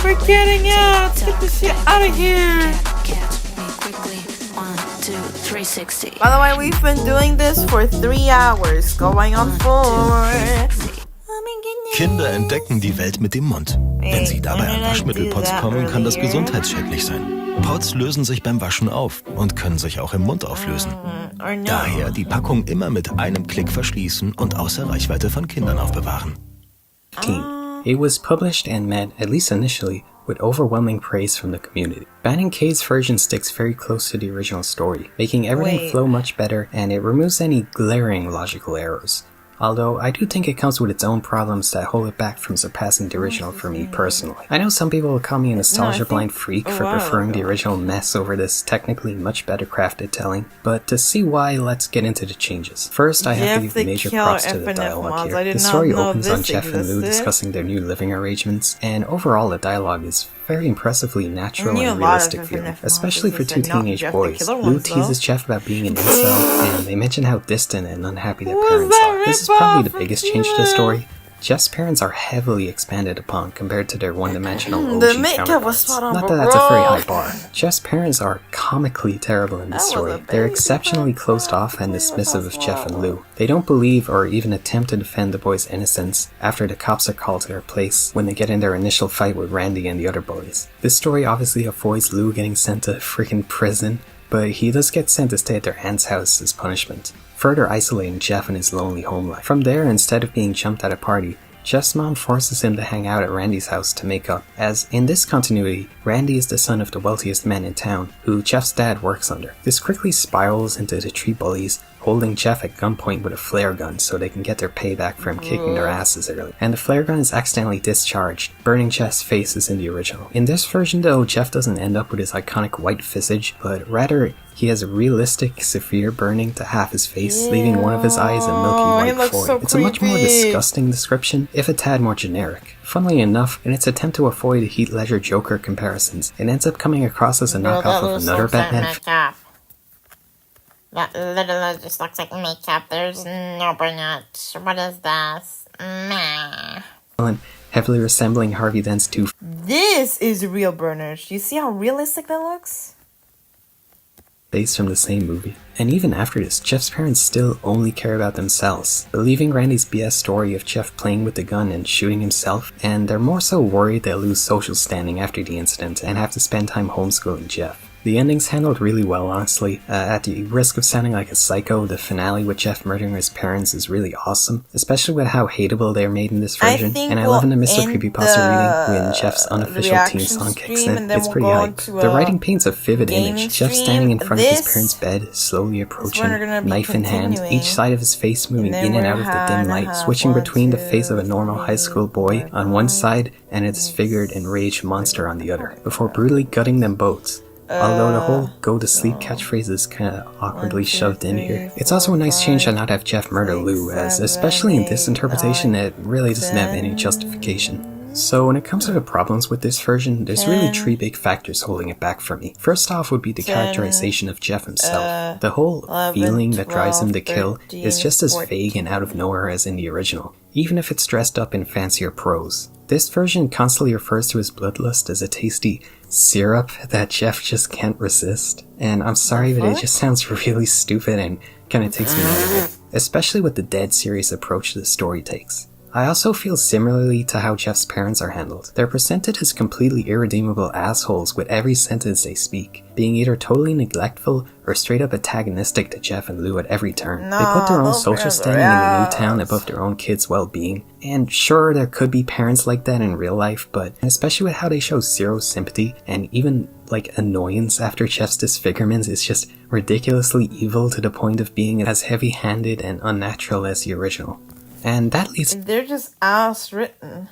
We're getting ads! Get this shit out of here! By the way, we've been doing this for 3 hours, going on 4. Kinder entdecken die Welt mit dem Mund. Wenn sie dabei an Waschmittelpots kommen, kann das gesundheitsschädlich sein. Pots lösen sich beim Waschen auf und können sich auch im Mund auflösen. Daher die Packung immer mit einem Klick verschließen und außer Reichweite von Kindern aufbewahren. It was published and met, at least initially, with overwhelming praise from the community. Bannon K's version sticks very close to the original story, making everything flow much better, and it removes any glaring logical errors. Although, I do think it comes with its own problems that hold it back from surpassing the original for me personally. I know some people will call me a nostalgia-blind freak for preferring the original mess over this technically much better crafted telling, but to see why, let's get into the changes. First, I have to give major props to the dialogue here. The story opens on Jeff and Lou discussing their new living arrangements, and overall the dialogue is very impressively natural and realistic feeling, especially for 2 teenage boys. Lou teases Jeff about being an incel, and they mention how distant and unhappy their parents are. This is probably the biggest change to the story. Jeff's parents are heavily expanded upon compared to their one-dimensional OG counterparts. Not that that's a very high bar. Jeff's parents are comically terrible in this story. They're exceptionally closed off and dismissive of Jeff and Lou. They don't believe or even attempt to defend the boys' innocence after the cops are called to their place when they get in their initial fight with Randy and the other boys. This story obviously avoids Lou getting sent to freaking prison, but he does get sent to stay at their aunt's house as punishment, further isolating Jeff in his lonely home life. From there, instead of being jumped at a party, Jeff's mom forces him to hang out at Randy's house to make up, as in this continuity, Randy is the son of the wealthiest man in town, who Jeff's dad works under. This quickly spirals into the tree bullies holding Jeff at gunpoint with a flare gun so they can get their payback for him kicking their asses early. And the flare gun is accidentally discharged, burning Jeff's face as in the original. In this version though, Jeff doesn't end up with his iconic white visage, but rather he has a realistic, severe burning to half his face, leaving one of his eyes a milky white void. It's a much more disgusting description, if a tad more generic. Funnily enough, in its attempt to avoid the Heath Ledger Joker comparisons, it ends up coming across as a knockoff of another Batman. That literally just looks like makeup. There's no brunette. What is this? Meh. Heavily resembling Harvey Dent's two. This is real burners. You see how realistic that looks? face from the same movie. And even after this, Jeff's parents still only care about themselves, believing Randy's BS story of Jeff playing with the gun and shooting himself, and they're more so worried they'll lose social standing after the incident and have to spend time homeschooling Jeff. The ending's handled really well, honestly. At the risk of sounding like a psycho, the finale with Jeff murdering his parents is really awesome, especially with how hateable they're made in this version. And I love in the Mr. Creepypasta reading when Jeff's unofficial theme song kicks in. It's pretty hype. The writing paints a vivid image. Jeff standing in front of his parents' bed, slowly approaching, knife in hand, each side of his face moving in and out of the dim light, switching between the face of a normal high school boy on one side and a disfigured, enraged monster on the other, before brutally gutting them both. Although the whole go to sleep catchphrase is kinda awkwardly shoved in here. It's also a nice change to not have Jeff murder Lou, as especially in this interpretation it really doesn't have any justification. So when it comes to the problems with this version, there's really 3 big factors holding it back for me. First off would be the characterization of Jeff himself. The whole feeling that drives him to kill is just as vague and out of nowhere as in the original, even if it's dressed up in fancier prose. This version constantly refers to his bloodlust as a tasty syrup that Jeff just can't resist. And I'm sorry, but it just sounds really stupid and kinda takes me out of it, especially with the dead serious approach the story takes. I also feel similarly to how Jeff's parents are handled. They're presented as completely irredeemable assholes with every sentence they speak, being either totally neglectful or straight up antagonistic to Jeff and Lou at every turn. They put their own social standing in the new town above their own kids' well-being. And sure, there could be parents like that in real life, but especially with how they show zero sympathy and even like annoyance after Jeff's disfigurements is just ridiculously evil to the point of being as heavy-handed and unnatural as the original. And that leads they're just ass written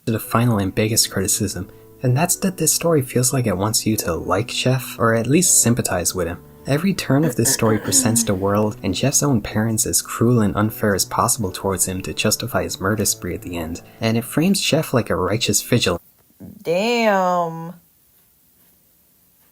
to the final and biggest criticism, and that's that this story feels like it wants you to like Jeff, or at least sympathize with him. Every turn of this story presents the world and Jeff's own parents as cruel and unfair as possible towards him to justify his murder spree at the end, and it frames Jeff like a righteous vigilante. Damn.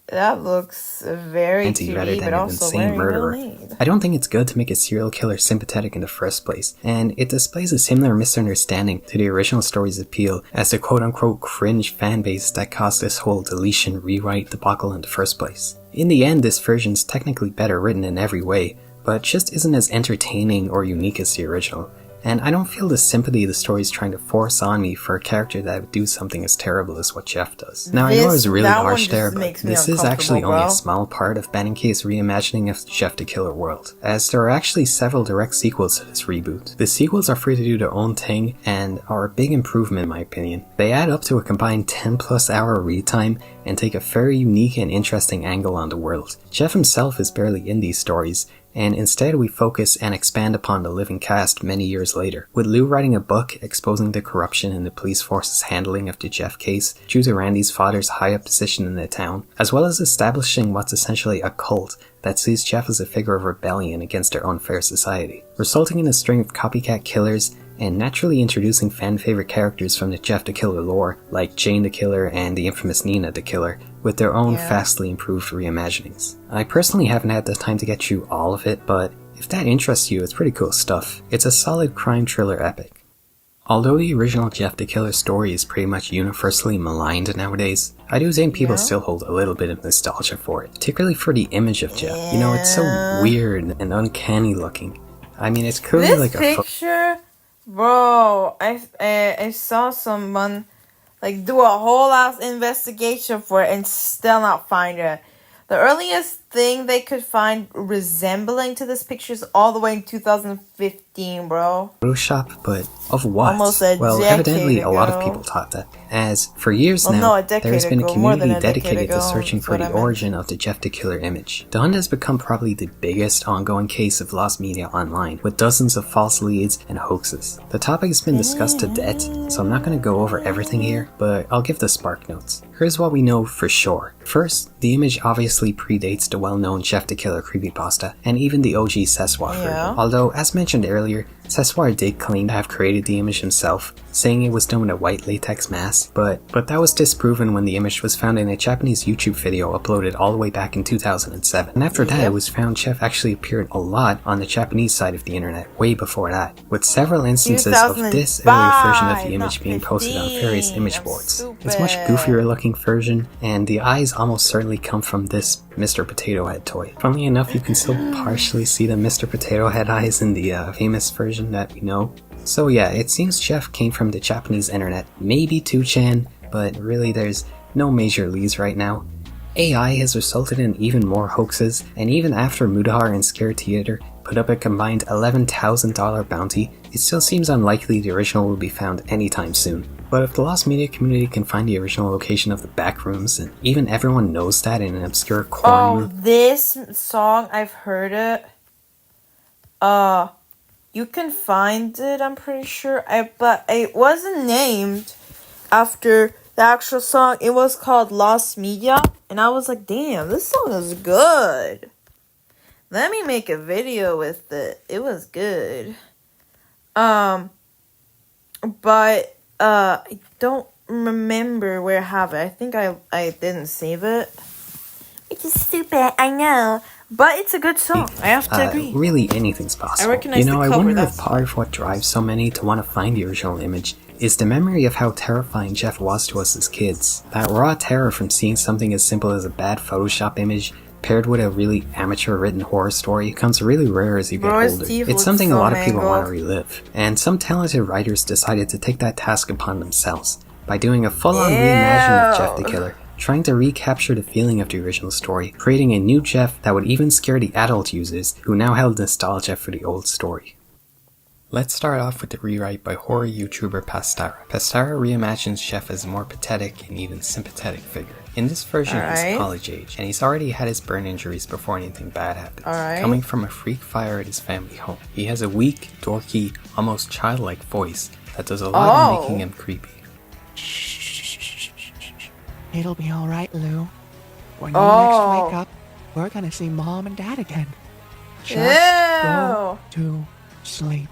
That looks very rather than an insane murderer. I don't think it's good to make a serial killer sympathetic in the first place, and it displays a similar misunderstanding to the original story's appeal as the quote-unquote cringe fanbase that caused this whole deletion rewrite debacle in the first place. In the end, this version's technically better written in every way, but just isn't as entertaining or unique as the original. And I don't feel the sympathy the story's trying to force on me for a character that would do something as terrible as what Jeff does. Now I know I was really harsh there, but this is actually only a small part of Ben and Kay's reimagining of the Jeff the Killer world, as there are actually several direct sequels to this reboot. The sequels are free to do their own thing, and are a big improvement in my opinion. They add up to a combined 10+ hour read time, and take a very unique and interesting angle on the world. Jeff himself is barely in these stories, and instead we focus and expand upon the living cast many years later, with Lou writing a book exposing the corruption in the police force's handling of the Jeff case due to Randy's father's high up position in the town, as well as establishing what's essentially a cult that sees Jeff as a figure of rebellion against their unfair society, resulting in a string of copycat killers and naturally introducing fan-favorite characters from the Jeff the Killer lore, like Jane the Killer and the infamous Nina the Killer, with their own vastly improved reimaginings. I personally haven't had the time to get through all of it, but if that interests you, it's pretty cool stuff. It's a solid crime thriller epic. Although the original Jeff the Killer story is pretty much universally maligned nowadays, I do think people still hold a little bit of nostalgia for it, particularly for the image of Jeff. You know, it's so weird and uncanny looking. I mean, it's clearly this like a picture, bro, I saw someone like do a whole ass investigation for it and still not find it. The earliest thing they could find resembling to this picture is all the way in 2015, bro. Photoshop, but of what? Almost a well, evidently a lot of people thought that, as for years now, there has been a community dedicated to searching for the origin of the Jeff the Killer image. The hunt has become probably the biggest ongoing case of lost media online, with dozens of false leads and hoaxes. The topic has been discussed to death, so I'm not going to go over everything here, but I'll give the spark notes. Here's what we know for sure. First, the image obviously predates the well-known Jeff the Killer creepypasta, and even the OG Seswa version. Although, as mentioned earlier, Sessoir did claim to have created the image himself, saying it was done with a white latex mask, but that was disproven when the image was found in a Japanese YouTube video uploaded all the way back in 2007. And after that, it was found Chef actually appeared a lot on the Japanese side of the internet, way before that, with several instances of this earlier version of the image being posted on various image boards. It's a much goofier looking version, and the eyes almost certainly come from this Mr. Potato Head toy. Funnily enough, you can still partially see the Mr. Potato Head eyes in the famous version that we know. So yeah, it seems Chef came from the Japanese internet, maybe 2chan, but really there's no major leads right now. AI has resulted in even more hoaxes, and even after Mudahar and Scare Theater put up a combined $11,000 bounty, it still seems unlikely the original will be found anytime soon. But if the lost media community can find the original location of the back rooms, and even everyone knows that in an obscure corner... Oh, this song, I've heard it. You can find it, I'm pretty sure. But it wasn't named after the actual song. It was called Lost Media. And I was like, damn, this song is good. Let me make a video with it. It was good. But I don't remember where I have it. I think I didn't save it. Which is stupid, I know. But it's a good song. I have to agree. Really, anything's possible. I recognize the I cover, wonder that's if part of what drives so many to want to find the original image is the memory of how terrifying Jeff was to us as kids. That raw terror from seeing something as simple as a bad Photoshop image paired with a really amateur-written horror story becomes really rare as you get older. It's something a lot of people want to relive. And some talented writers decided to take that task upon themselves by doing a full-on reimagining of Jeff the Killer, trying to recapture the feeling of the original story, creating a new Jeff that would even scare the adult users who now held nostalgia for the old story. Let's start off with the rewrite by horror YouTuber Pastara. Pastara reimagines Jeff as a more pathetic and even sympathetic figure. In this version, he's college age, and he's already had his burn injuries before anything bad happens. Coming from a freak fire at his family home, he has a weak, dorky, almost childlike voice that does a lot in making him creepy. It'll be alright, Lou. When you next wake up, we're gonna see Mom and Dad again. Just go to sleep.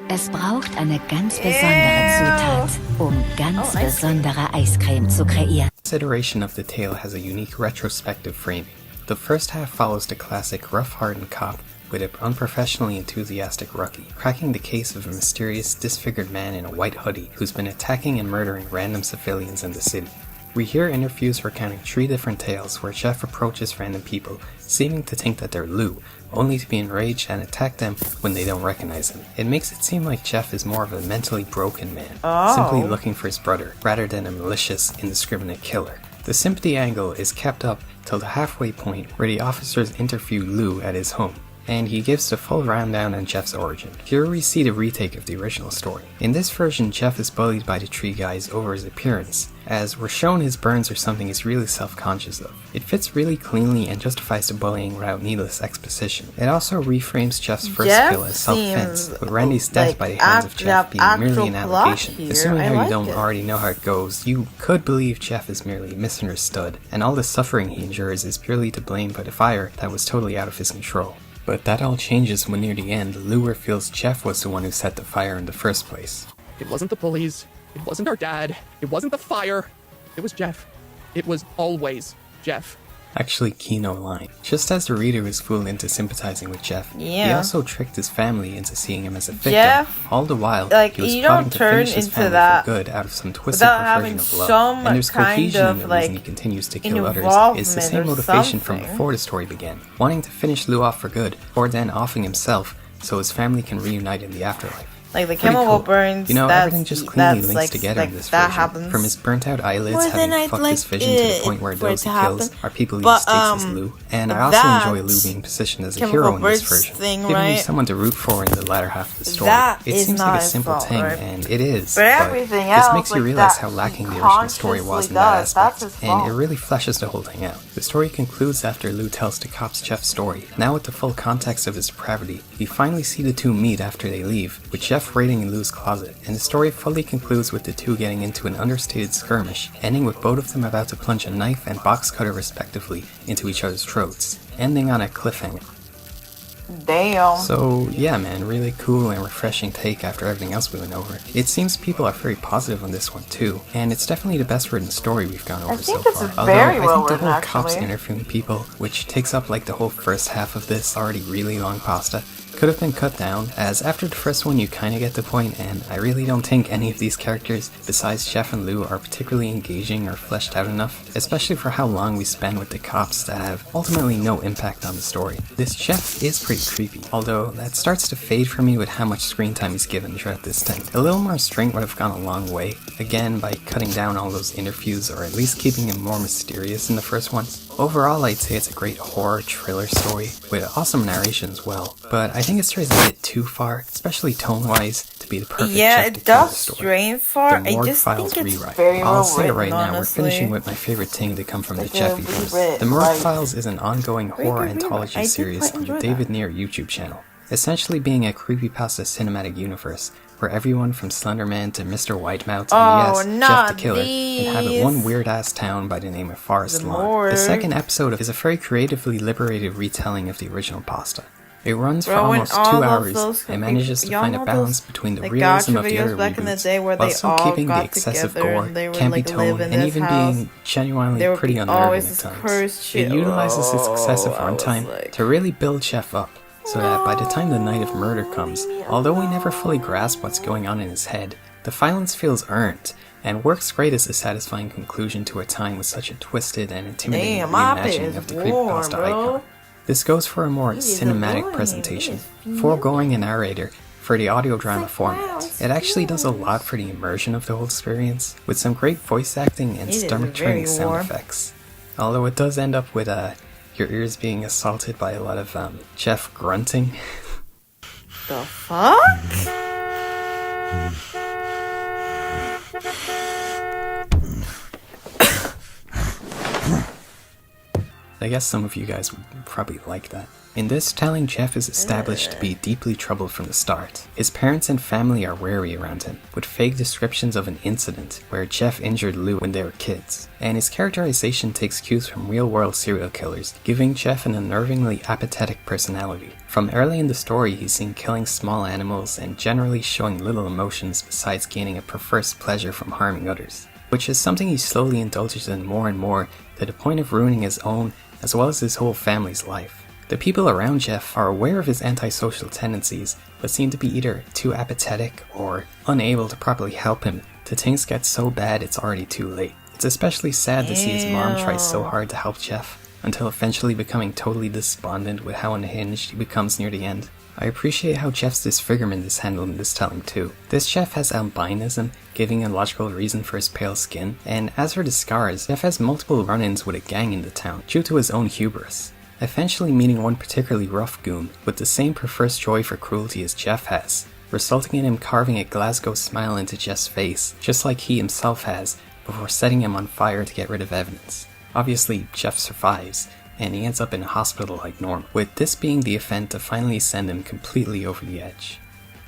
Es braucht eine ganz besondere Zutat, ganz besondere Eiscreme zu kreieren. This iteration of the tale has a unique retrospective framing. The first half follows the classic rough-hardened cop with an unprofessionally enthusiastic rookie, cracking the case of a mysterious, disfigured man in a white hoodie who's been attacking and murdering random civilians in the city. We hear interviews recounting 3 different tales where Jeff approaches random people, seeming to think that they're Lou, only to be enraged and attack them when they don't recognize him. It makes it seem like Jeff is more of a mentally broken man, simply looking for his brother, rather than a malicious, indiscriminate killer. The sympathy angle is kept up till the halfway point where the officers interview Lou at his home, and he gives the full rundown on Jeff's origin. Here we see the retake of the original story. In this version, Jeff is bullied by the 3 guys over his appearance, as we're shown his burns are something he's really self-conscious of. It fits really cleanly and justifies the bullying without needless exposition. It also reframes Jeff's first kill as self-defense, with Randy's death by the hands of Jeff being merely an allegation. Assuming how you don't already know how it goes, you could believe Jeff is merely misunderstood, and all the suffering he endures is purely to blame by the fire that was totally out of his control. But that all changes when near the end, Lou reveals Jeff was the one who set the fire in the first place. It wasn't the bullies. It wasn't our dad. It wasn't the fire. It was Jeff. It was always Jeff. Actually, key no line. Just as the reader was fooled into sympathizing with Jeff, he also tricked his family into seeing him as a victim. All the while, he was plotting to finish his family for good out of some twisted perversion of love. And there's cohesion in the reason he continues to kill others. It's the same motivation from before the story began, wanting to finish Lou off for good, or then offing himself so his family can reunite in the afterlife. Like the chemical burns, everything just cleanly links together in this version. Happens. From his burnt out eyelids having fucked his vision to the point where those he kills are people he mistakes as Lou. And I also enjoy Lou being positioned as a hero in this version, giving me someone to root for in the latter half of the story. It seems like a simple thing, and it is, but this makes you realize how lacking the original story was in that aspect, and it really fleshes the whole thing out. The story concludes after Lou tells the cops Jeff's story. Now with the full context of his depravity, we finally see the 2 meet after they leave, with Jeff raiding in Lou's closet, and the story fully concludes with the 2 getting into an understated skirmish, ending with both of them about to plunge a knife and box cutter respectively into each other's throats, ending on a cliffhanger. Damn. So yeah, man, really cool and refreshing take after everything else we went over. It seems people are very positive on this one too, and it's definitely the best written story we've gone over so far. Although I think the whole cops interviewing people, which takes up like the whole first half of this already really long pasta, could have been cut down, as after the first one you kinda get the point, and I really don't think any of these characters, besides Jeff and Lou, are particularly engaging or fleshed out enough, especially for how long we spend with the cops that have ultimately no impact on the story. This Jeff is pretty creepy, although that starts to fade for me with how much screen time he's given throughout this thing. A little more restraint would have gone a long way, again by cutting down all those interviews or at least keeping him more mysterious in the first one. Overall, I'd say it's a great horror thriller story with awesome narration as well, but I think it strays a bit too far, especially tone-wise, to be the perfect Jeff to tell the story. Stray far. The Morgue Files rewrite. I'll say it right now, we're finishing with my favorite thing to come from the Jeff ethos. The Morgue Files is an ongoing horror anthology series on the David Near YouTube channel, essentially being a creepypasta cinematic universe where everyone from Slenderman to Mr. Whitemouth and yes, Jeff the Killer inhabit one weird-ass town by the name of Forest Lawn. The second episode is a very creatively liberated retelling of the original pasta. It runs for almost 2 hours and manages to find a balance between the realism of the other reboots while still keeping the excessive gore, campy tone, and even being genuinely pretty unnerving at times. It utilizes its excessive runtime to really build Jeff up, so that by the time the night of murder comes, although we never fully grasp what's going on in his head, the violence feels earned, and works great as a satisfying conclusion to a time with such a twisted and intimidating reimagining of the creepypasta icon. This goes for a more cinematic presentation, foregoing a narrator for the audio drama format. It actually does a lot for the immersion of the whole experience, with some great voice acting and stomach-turning sound effects. Although it does end up with your ears being assaulted by a lot of Jeff grunting. The fuck? I guess some of you guys would probably like that. In this telling, Jeff is established to be deeply troubled from the start. His parents and family are wary around him, with vague descriptions of an incident where Jeff injured Lou when they were kids, and his characterization takes cues from real-world serial killers, giving Jeff an unnervingly apathetic personality. From early in the story, he's seen killing small animals and generally showing little emotions besides gaining a perverse pleasure from harming others, which is something he slowly indulges in more and more to the point of ruining his own as well as his whole family's life. The people around Jeff are aware of his antisocial tendencies, but seem to be either too apathetic or unable to properly help him till things get so bad it's already too late. It's especially sad to see his mom try so hard to help Jeff, until eventually becoming totally despondent with how unhinged he becomes near the end. I appreciate how Jeff's disfigurement is handled in this telling too. This Jeff has albinism, giving a logical reason for his pale skin, and as for the scars, Jeff has multiple run-ins with a gang in the town, due to his own hubris. Eventually meeting one particularly rough goon, with the same perverse joy for cruelty as Jeff has, resulting in him carving a Glasgow smile into Jeff's face, just like he himself has, before setting him on fire to get rid of evidence. Obviously, Jeff survives, and he ends up in a hospital like normal, with this being the event to finally send him completely over the edge.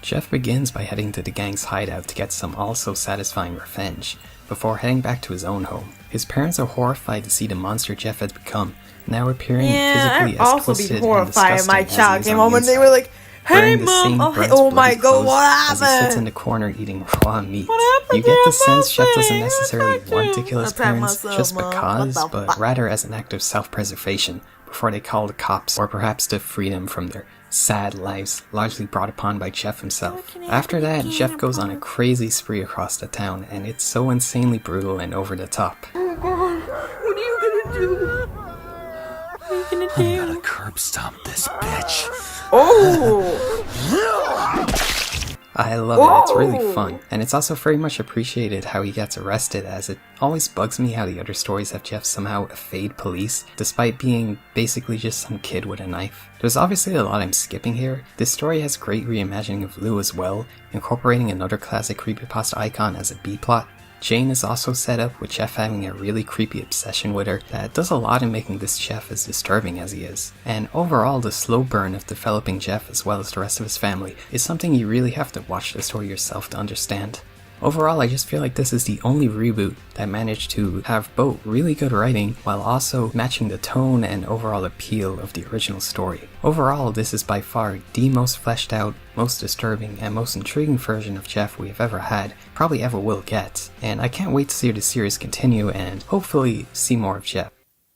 Jeff begins by heading to the gang's hideout to get some also-satisfying revenge, before heading back to his own home. His parents are horrified to see the monster Jeff has become, now appearing physically as twisted and disgusting my as child he is came on home the and they inside. were like, "Hey Wearing the mom, same oh, burnt, oh my bloody god, clothes what as he sits in happened?" the corner eating raw meat. You get the sense Jeff doesn't necessarily want to kill his parents just because, but rather as an act of self-preservation before they call the cops, or perhaps to free them from their sad lives largely brought upon by Jeff himself. After that, Jeff goes on a crazy spree across the town, and it's so insanely brutal and over the top. Oh god, what are you gonna do? What are you gonna do? I'm gonna curb stomp this bitch. Oh! I love it, it's really fun, and it's also very much appreciated how he gets arrested, as it always bugs me how the other stories have Jeff somehow evade police, despite being basically just some kid with a knife. There's obviously a lot I'm skipping here. This story has great reimagining of Lou as well, incorporating another classic creepypasta icon as a B-plot. Jane is also set up with Jeff having a really creepy obsession with her that does a lot in making this Jeff as disturbing as he is. And overall, the slow burn of developing Jeff as well as the rest of his family is something you really have to watch the story yourself to understand. Overall, I just feel like this is the only reboot that managed to have both really good writing while also matching the tone and overall appeal of the original story. Overall, this is by far the most fleshed out, most disturbing, and most intriguing version of Jeff we have ever had, probably ever will get, and I can't wait to see the series continue and hopefully see more of Jeff.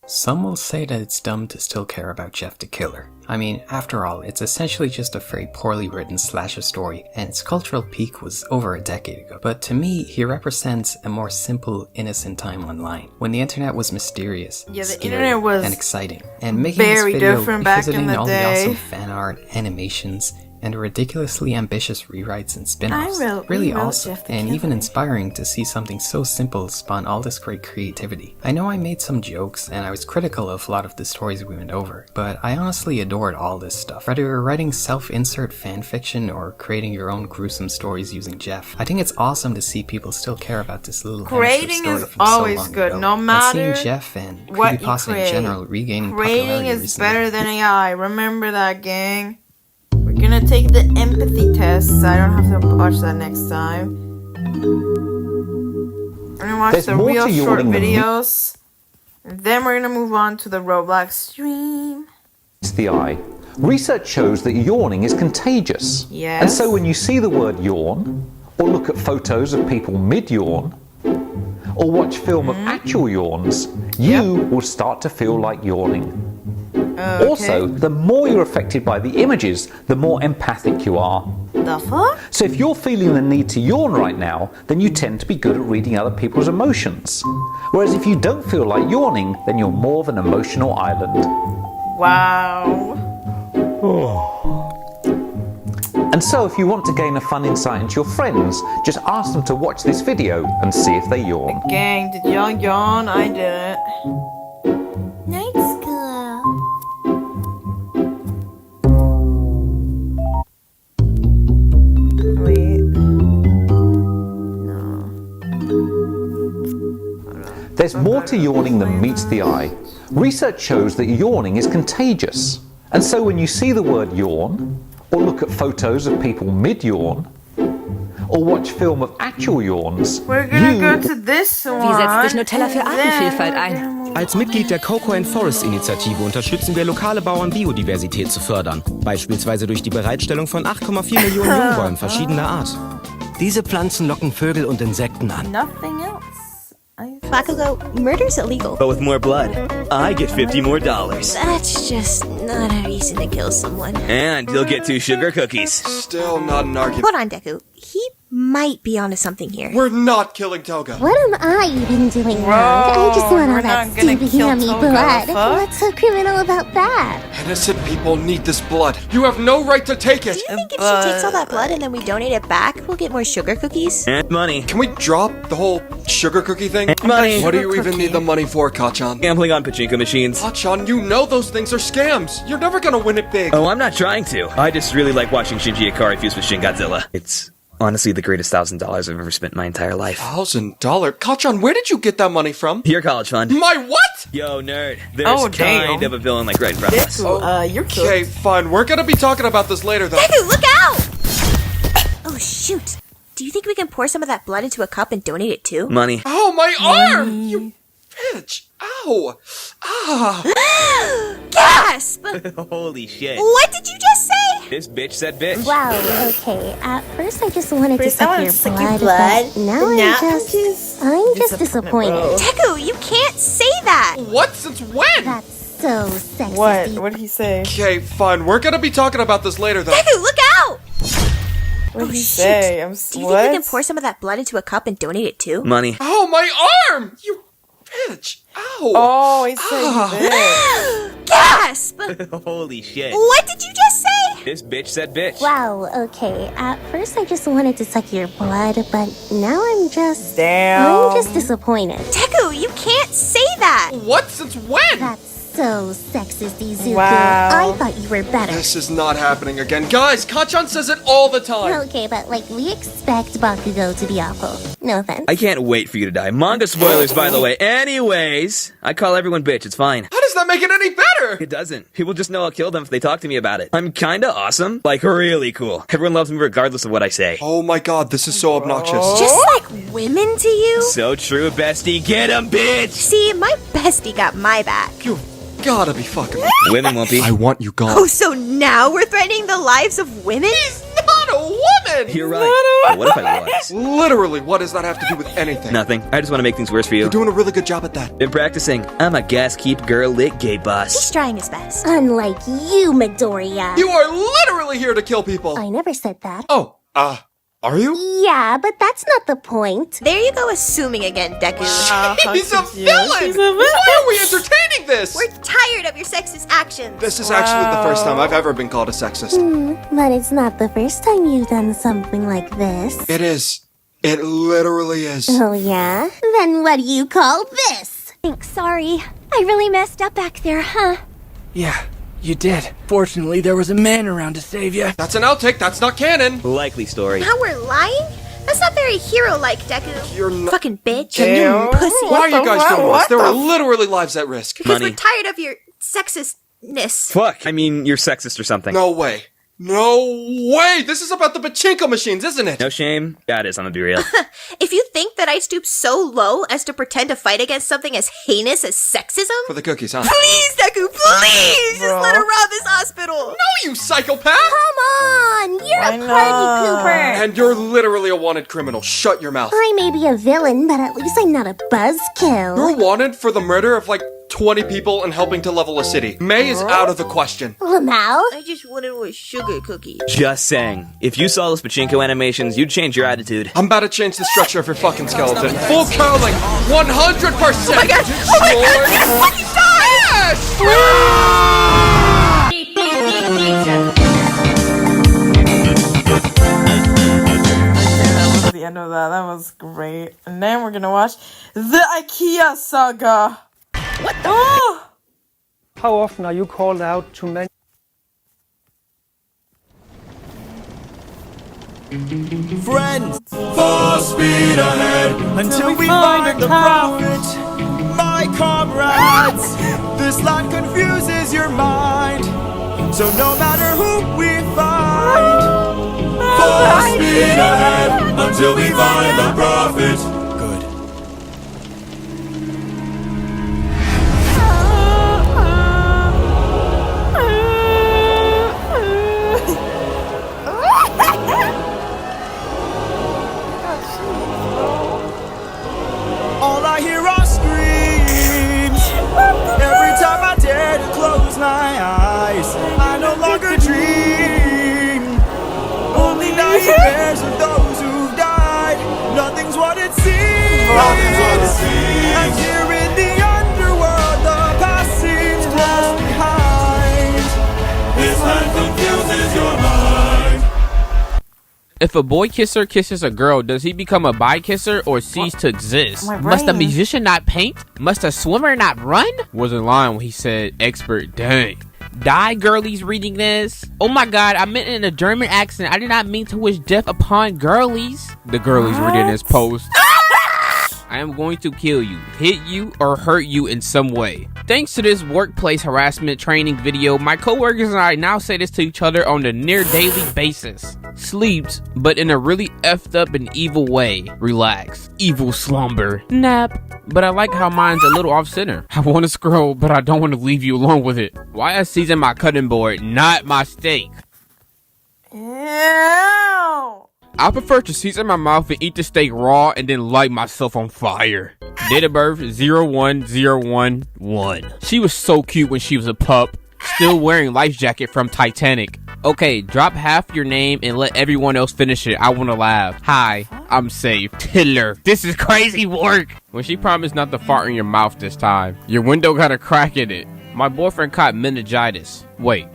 Some will say that it's dumb to still care about Jeff the Killer. I mean, after all, it's essentially just a very poorly written slasher story, and its cultural peak was over a decade ago. But to me, he represents a more simple, innocent time online, when the internet was mysterious, the scary, internet was and exciting. And making very this video, different back in revisiting the all the day. awesome fan art, animations, and ridiculously ambitious rewrites and spin-offs. I Really wrote awesome, Jeff the and Killer. even inspiring to see something so simple spawn all this great creativity. I know I made some jokes, and I was critical of a lot of the stories we went over, but I honestly adored all this stuff. Whether you're writing self-insert fanfiction or creating your own gruesome stories using Jeff, I think it's awesome to see people still care about this little amateur Creating story is from so always long good, ago. no And matter seeing Jeff and what you creepypasta in create. general regaining Creating popularity is recently. better than AI. Remember that, gang. We're gonna take the empathy test. So I don't have to watch that next time. We're gonna watch There's the more real to short yawning than videos. And then we're gonna move on to the Roblox stream. It's the eye. Research shows that yawning is contagious. Yes. And so when you see the word yawn, or look at photos of people mid-yawn, or watch film of actual yawns, you will start to feel like yawning. Okay. Also, the more you're affected by the images, the more empathic you are. The fuck? So if you're feeling the need to yawn right now, then you tend to be good at reading other people's emotions. Whereas if you don't feel like yawning, then you're more of an emotional island. Wow. And so if you want to gain a fun insight into your friends, just ask them to watch this video and see if they yawn. Gang, did y'all yawn? I didn't. Night school. Wait. There's more to yawning than meets the eye. Research shows that yawning is contagious. And so when you see the word yawn, or look at photos of people mid-yawn, or watch film of actual yawns, We're gonna go to this one. Wie setzt sich Nutella für and Artenvielfalt then ein? Als Mitglied der Cocoa and Forest Initiative unterstützen wir lokale Bauern, Biodiversität zu fördern. Beispielsweise durch die Bereitstellung von 8,4 Millionen Jungbäumen verschiedener Art. Diese Pflanzen locken Vögel und Insekten an. Nothing else. Bakugo, murder's illegal. But with more blood, I get $50 more. That's just not a reason to kill someone. And you'll get 2 sugar cookies. Still not an argument. Hold on, Deku. He might be onto something here. We're not killing Toga. What am I even doing wrong? I just want all we're that not gonna stupid kill yummy Toga, blood. fuck. What's so criminal about that? Innocent people need this blood. You have no right to take it. Do you think if she takes all that blood and then we donate it back, we'll get more sugar cookies? And money. Can we drop the whole sugar cookie thing? And money. What do you even need the money for, Kachan? Gambling on pachinko machines. Kachan, you know those things are scams. You're never gonna win it big. Oh, I'm not trying to. I just really like watching Shinji Ikari fuse with Shin Godzilla. It's honestly the greatest $1,000 I've ever spent in my entire life. $1,000? Kachan, where did you get that money from? Your college fund. My what? Yo, nerd. There's Oh, damn. kind of a villain like right in front of us. You're Okay, fine. We're gonna be talking about this later, though. Deku, look out! Oh, shoot. Do you think we can pour some of that blood into a cup and donate it too? Money. Oh, my arm! You bitch! Ow! Ah! Gasp! Holy shit. What did you just say? This bitch said bitch. Wow, okay. At first I just wanted to First I suck wanted your to suck your blood, but blood, now I'm just disappointed. Deku, you can't say that! What? Since when? That's so sexy. What? What did he say? Okay, fine. We're gonna be talking about this later, though. Deku, look out! What did he say? Do you think we can pour some of that blood into a cup and donate it too? Money. Oh, my arm! You bitch! Ow! Oh, he said bitch. Gasp! Holy shit. What did you just say? This bitch said bitch. Wow, okay. At first I just wanted to suck your blood, but now I'm just disappointed. Deku, you can't say that! What? Since when? That's so sexist, Izuku. Wow. I thought you were better. This is not happening again. Guys, Kachan says it all the time. Okay, but like we expect Bakugo to be awful. No offense. I can't wait for you to die. Manga spoilers, by the way. Anyways, I call everyone bitch. It's fine. How does that make it any better? It doesn't. People just know I'll kill them if they talk to me about it. I'm kinda awesome. Like, really cool. Everyone loves me regardless of what I say. Oh my god, this is so obnoxious. Just like women to you? So true, bestie. Get 'em, bitch! See, my bestie got my back. You gotta be fucking with me. Women won't be. I want you gone. Oh, so now we're threatening the lives of women? He's not a woman! You're right. But what if I was? Literally, what does that have to do with anything? Nothing. I just want to make things worse for you. You're doing a really good job at that. Been practicing. I'm a gas keep girl lit gay boss. He's trying his best. Unlike you, Midoriya. You are literally here to kill people! I never said that. Oh, are you? Yeah, but that's not the point. There you go assuming again, Deku. He's a villain! Why are we entertaining this? We're tired of your sexist actions. This is actually the first time I've ever been called a sexist. But it's not the first time you've done something like this. It is. It literally is. Oh, yeah? Then what do you call this? Thanks, sorry. I really messed up back there, huh? Yeah, you did. Fortunately, there was a man around to save you. That's an outtake, that's not canon. Likely story. Now we're lying? That's not very hero-like, Deku. You're not. Fucking bitch. Can you pussy. Why are you guys doing this? What There the are literally lives at risk. Because Money. we're tired of your sexistness. Fuck. I mean, you're sexist or something. No way. No way! This is about the pachinko machines, isn't it? No shame. God is, I'm gonna be real. If you think that I stoop so low as to pretend to fight against something as heinous as sexism, For the cookies, huh? please, Deku, please! Just let her rob this hospital! No, you psychopath! Come on! You're a party pooper! And you're literally a wanted criminal. Shut your mouth. I may be a villain, but at least I'm not a buzzkill. You're wanted for the murder of like 20 people and helping to level a city. May is out of the question. Lamau? I just wanted a sugar cookie. Just saying. If you saw those pachinko animations, you'd change your attitude. I'm about to change the structure of your fucking skeleton. Full curling, 100%! Oh my god! Oh my god! The end of that was great. And then we're gonna watch the IKEA saga. What the? Oh! How often are you called out to men? Friends, full speed ahead until we find the prophet. My comrades, this land confuses your mind. So no matter who we find, full speed ahead until we find the prophet. Good. All I hear are screams. Every time I dare to close my eyes, I no longer dream. Only nightmares of those who've died. Nothing's what it seems. Nothing's what it seems. And here in the underworld, the past seems close behind. This land confuses your mind. If a boy kisser kisses a girl, does he become a bi kisser or cease to exist? Must a musician not paint? Must a swimmer not run? Wasn't lying when he said expert. Dang. Die girlies reading this? Oh my god, I meant it in a German accent. I did not mean to wish death upon girlies. The girlies reading this post. I am going to kill you, hit you, or hurt you in some way. Thanks to this workplace harassment training video, my coworkers and I now say this to each other on a near daily basis. Sleeps, but in a really effed up and evil way. Relax. Evil slumber. Nap. But I like how mine's a little off center. I want to scroll, but I don't want to leave you alone with it. Why I season my cutting board, not my steak? Ew. I prefer to season my mouth and eat the steak raw and then light myself on fire. Date of birth 01011. She was so cute when she was a pup. Still wearing life jacket from Titanic. Okay, drop half your name and let everyone else finish it. I want to laugh. Hi, I'm safe. Tiller. This is crazy work. When she promised not to fart in your mouth this time. Your window got a crack in it. My boyfriend caught meningitis. Wait,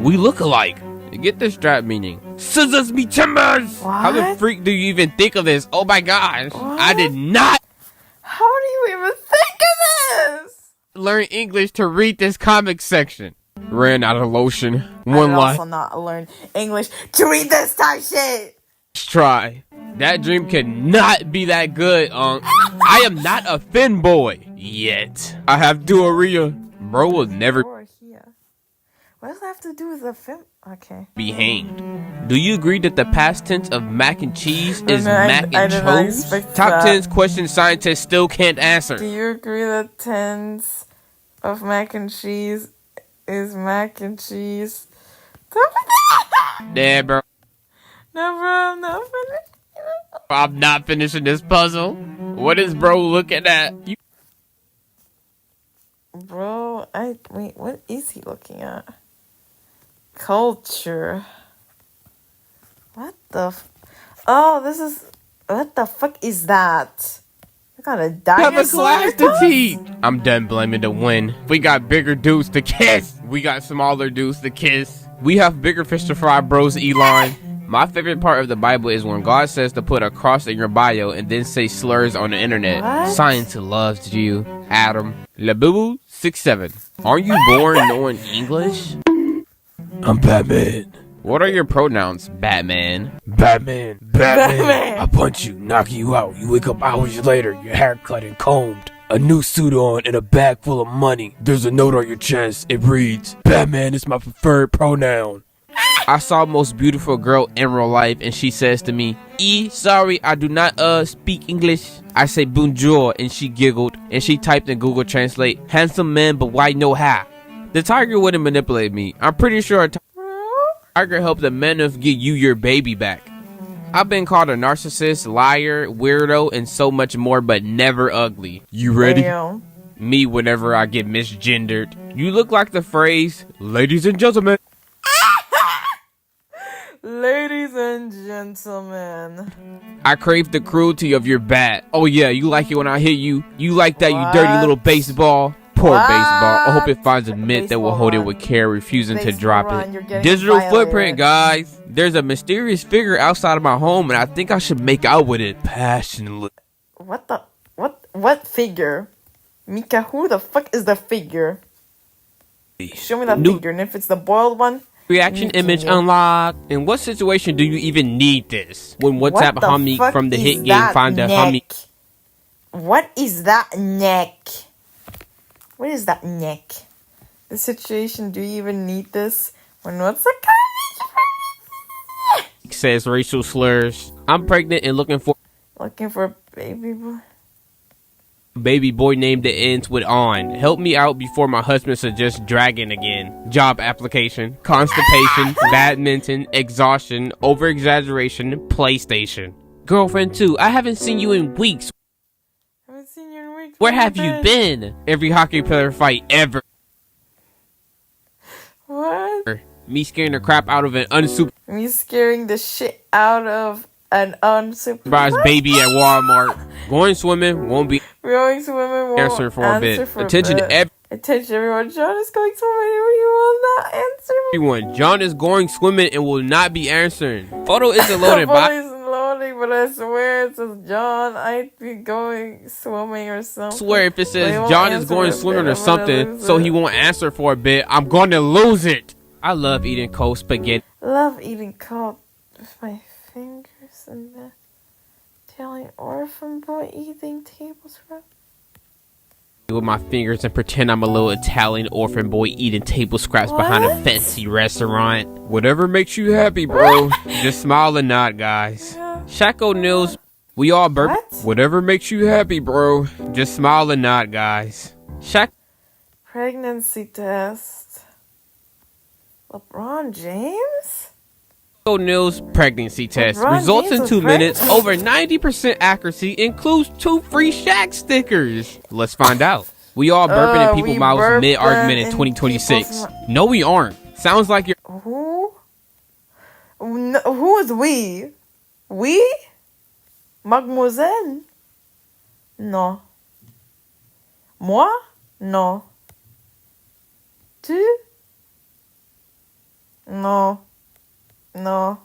we look alike. Get the strap meaning. Scissors me timbers! What? How the freak do you even think of this? Oh my gosh. What? I did not How do you even think of this? learn English to read this comic section. Ran out of lotion. One I line. also not learn English to read this type shit. Try. That dream cannot be that good, I am not a fin boy yet. I have diarrhea. Bro will never What does that have to do with the film? Okay. be hanged. Do you agree that the past tense of mac and cheese is mac and did not chose? expect Top that. 10 questions scientists still can't answer. Do you agree that tense of mac and cheese is mac and cheese? Yeah, bro. No, bro, I'm not finished. I'm not finishing this puzzle. What is bro looking at? Bro, wait, what is he looking at? Culture. What the this is, what the fuck is that? I got a dinosaur. Have a class to teach. I'm done blaming the wind. We got bigger dudes to kiss. We got smaller dudes to kiss. We have bigger fish to fry, bros, Elon. My favorite part of the Bible is when God says to put a cross in your bio and then say slurs on the internet. What? Science loves you, Adam. Labubu 67. Aren't you born knowing English? I'm Batman. What are your pronouns, Batman? Batman. I punch you, knock you out. You wake up hours later, your hair cut and combed. A new suit on and a bag full of money. There's a note on your chest. It reads, Batman is my preferred pronoun. I saw most beautiful girl in real life and she says to me, sorry, I do not speak English. I say bonjour and she giggled and she typed in Google Translate, handsome man but why no how? The tiger wouldn't manipulate me. I'm pretty sure a tiger helped the men of get you your baby back. I've been called a narcissist, liar, weirdo, and so much more, but never ugly. You ready? Damn. Me whenever I get misgendered. You look like the phrase, ladies and gentlemen. Ladies and gentlemen. I crave the cruelty of your bat. Oh yeah, you like it when I hit you. You like that, you dirty little baseball. Poor baseball. I hope it finds a mitt that will hold it with care, refusing to drop it. Digital footprint, guys. There's a mysterious figure outside of my home, and I think I should make out with it passionately. What figure? Mika, who the fuck is the figure? Show me that figure, and if it's the boiled one. Reaction image unlocked. In what situation do you even need this? When WhatsApp Homie from the hit game find a Homie. What is that neck? What is that neck? The situation, do you even need this? When what's the says racial slurs. I'm pregnant and looking for a baby boy. Baby boy name that ends with on. Help me out before my husband suggests dragon again. Job application, constipation, badminton, exhaustion, over-exaggeration, PlayStation. Girlfriend 2, I haven't seen you in weeks. Where have you been? Every hockey player fight ever. What? Me scaring the crap out of an unsupervised. Me scaring the shit out of an unsupervised baby at Walmart. Going swimming won't be. Going swimming won't answer for a bit. Attention everyone. John is going swimming and he will not answer me. Everyone, John is going swimming and will not be answering. Photo isn't loaded. But I swear it says John. I'd be going swimming or something. I swear if it says John is going swimming or something, so he won't answer for a bit, I'm going to lose it. I love eating cold spaghetti. Love eating cold with my fingers and the telling orphan boy eating table scraps. With my fingers and pretend I'm a little Italian orphan boy eating table scraps behind a fancy restaurant. Whatever makes you happy, bro. Just smile and nod, guys. Shaq O'Neal's, we all burp. Whatever makes you happy, bro. Just smile and nod, guys. Shaq. Pregnancy test. LeBron James? O'Neal's pregnancy test. LeBron Results James in 2 minutes. Over 90% accuracy. Includes 2 free Shaq stickers. Let's find out. We all burping in people's mouths mid-argument in 2026. No, we aren't. Sounds like you're... Who? No, who is we? We? Mademoiselle? No. Moi? No. Tu? No. No.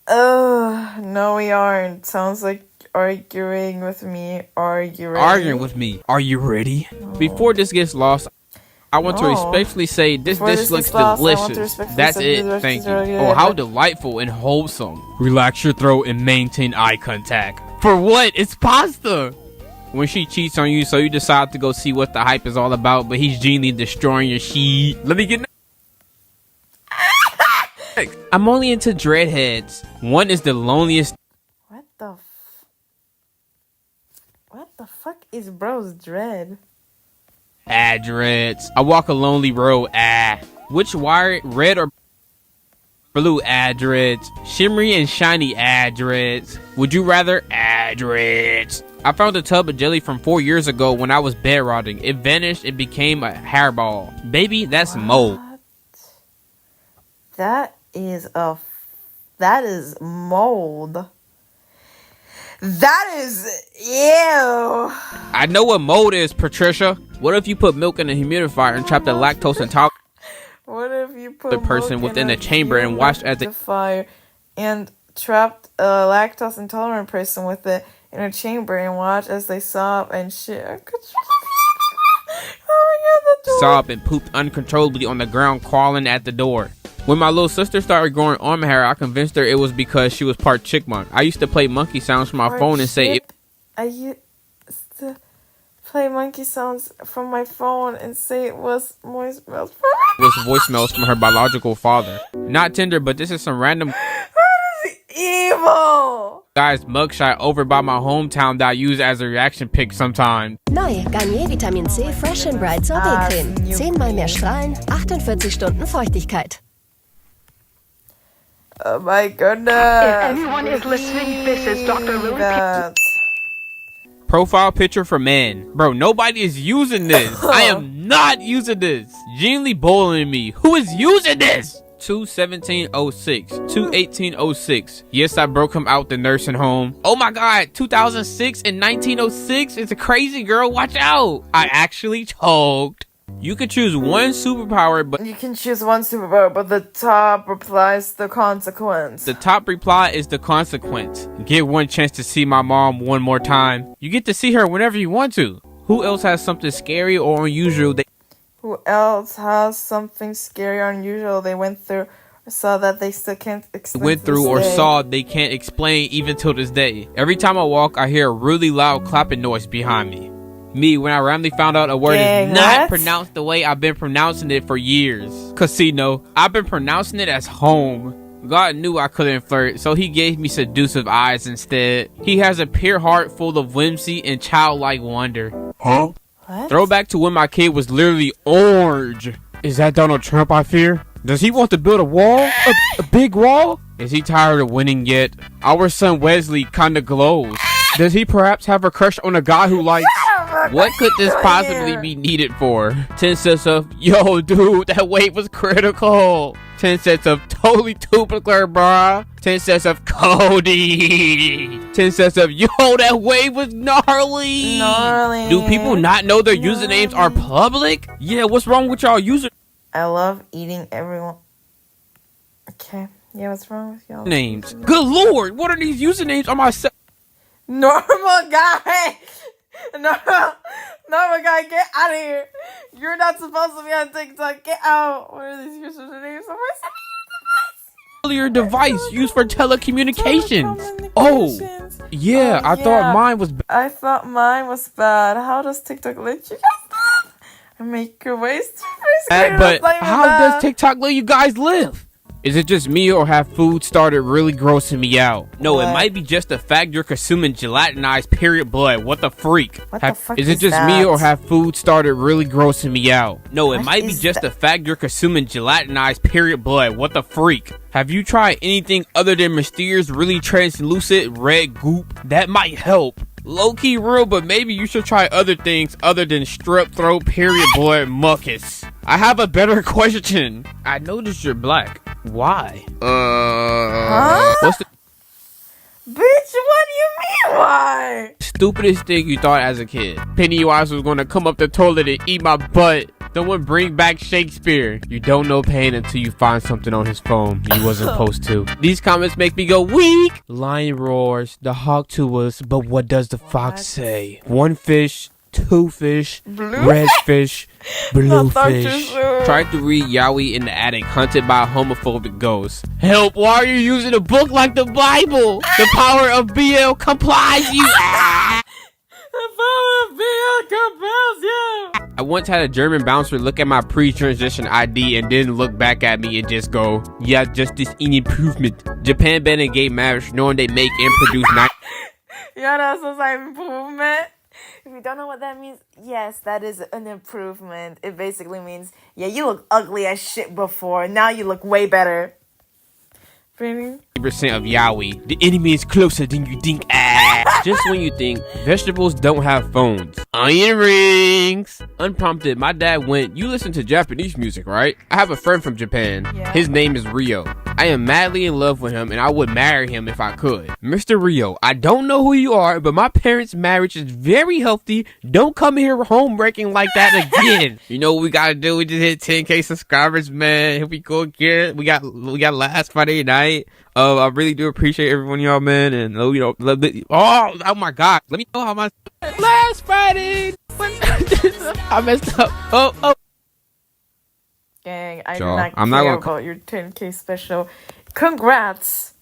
No, we aren't. Sounds like arguing with me. Arguing with me. Are you ready? No. Before this gets lost, I want to respectfully say this dish looks delicious. That's it, thank you. Oh, how delightful and wholesome. Relax your throat and maintain eye contact. For what? It's pasta! When she cheats on you, so you decide to go see what the hype is all about, but he's genially destroying your sheet. Let me get... I'm only into dreadheads. One is the loneliest... What the fuck is bro's dread? Dreads. I walk a lonely road. Which wire, red or blue? Dreads. Shimmery and shiny dreads. Would you rather? Dreads. I found a tub of jelly from 4 years ago when I was bed rotting. It vanished and became a hairball. Baby, that's mold. That is mold. That is ew. I know what mold is, Patricia. What if you put milk in a humidifier and trap the lactose intolerant What if you put the person within a chamber and watched as the fire and trapped a lactose intolerant person with it in a chamber and watch as they sob and shit? Oh my god, sob and pooped uncontrollably on the ground, crawling at the door. When my little sister started growing arm hair, I convinced her it was because she was part chickmunk. I used to play monkey sounds from my phone and say it. I used to play monkey sounds from my phone and say it was voicemails from her biological father. Not Tinder, but this is some random evil guy's mugshot over by my hometown that I use as a reaction pic sometimes. Neu, Garnier Vitamin C Fresh and Bright Sorbet-Creme. 10-mal mehr Strahlen, 48 Stunden Feuchtigkeit. Oh my goodness. If anyone is listening, this is Dr. Louis. Profile picture for men. Bro, nobody is using this. I am not using this. Genuinely bullying me. Who is using this? 2/17/06, 2/18/06. Yes, I broke him out the nursing home. Oh my god, 2006 and 1906? It's a crazy girl. Watch out. I actually choked. You could choose one superpower, but you can choose one superpower, but the top replies the consequence. The top reply is the consequence. Get one chance to see my mom one more time. You get to see her whenever you want to. Who else has something scary or unusual they went through or saw that they still can't explain? They can't explain even till this day. Every time I walk, I hear a really loud clapping noise behind me. Me, when I randomly found out a word is not pronounced the way I've been pronouncing it for years. Casino. I've been pronouncing it as home. God knew I couldn't flirt, so he gave me seductive eyes instead. He has a pure heart full of whimsy and childlike wonder. Huh? What? Throwback to when my kid was literally orange. Is that Donald Trump I fear? Does he want to build a wall? A big wall? Is he tired of winning yet? Our son Wesley kinda glows. Does he perhaps have a crush on a guy who likes... What could this possibly be needed for? 10 sets of, yo dude, that weight was critical. 10 sets of totally tubular, bruh. 10 sets of Cody. 10 sets of, yo, that wave was gnarly. Do people not know their usernames are public? Yeah, what's wrong with y'all user... I love eating everyone. Okay, yeah, what's wrong with y'all? Names. Good lord, what are these usernames on my set? Normal guy. Normal guy, get out of here. You're not supposed to be on TikTok. Get out. What are these usernames on my cellular device used for telecommunications? Oh, yeah, I thought mine was bad. I thought mine was bad. How does TikTok let you guys live? I make your ways to but how does TikTok let you guys live? Is it just me or have food started really grossing me out? No, it might be just the fact you're consuming gelatinized period blood. What the freak? What the fuck is it just me or have food started really grossing me out? No, it might be just the fact you're consuming gelatinized period blood. What the freak? Have you tried anything other than mysterious, really translucent red goop? That might help. Low-key real, but maybe you should try other things other than strep throat period blood mucus. I have a better question. I noticed you're black. Why? Huh? What's the bitch, what do you mean why? Stupidest thing you thought as a kid? Pennywise was gonna come up the toilet and eat my butt. Someone bring back Shakespeare. You don't know pain until you find something on his phone he wasn't supposed to. These comments make me go weak. Lion roars, the hawk to us, but what does the fox say? One fish two fish, Blue? red fish, blue Not Dr. fish. Seuss. Tried to read Yowie in the attic, hunted by a homophobic ghost. Help, why are you using a book like the Bible? The power of BL complies you. I once had a German bouncer look at my pre-transition ID and then look back at me and just go, yeah, just this an improvement. Japan banned a gay marriage knowing they make and produce Yeah, that's a sign of improvement. If you don't know what that means, yes, that is an improvement. It basically means, yeah, you look ugly as shit before. Now you look way better. 90% of Yowie. The enemy is closer than you think. Just when you think vegetables don't have phones. Onion rings. Unprompted, my dad went, you listen to Japanese music, right? I have a friend from Japan. Yeah. His name is Rio. I am madly in love with him and I would marry him if I could. Mr. Rio, I don't know who you are, but my parents' marriage is very healthy. Don't come here home breaking like that again. You know what we gotta do? We just hit 10K subscribers, man. Here we go again. We got last Friday night. I really do appreciate every one of y'all, man. And you know, oh my God, let me know how my last Friday. I messed up. Oh. Gang, I do So, not I'm care not gonna about your 10K special. Congrats,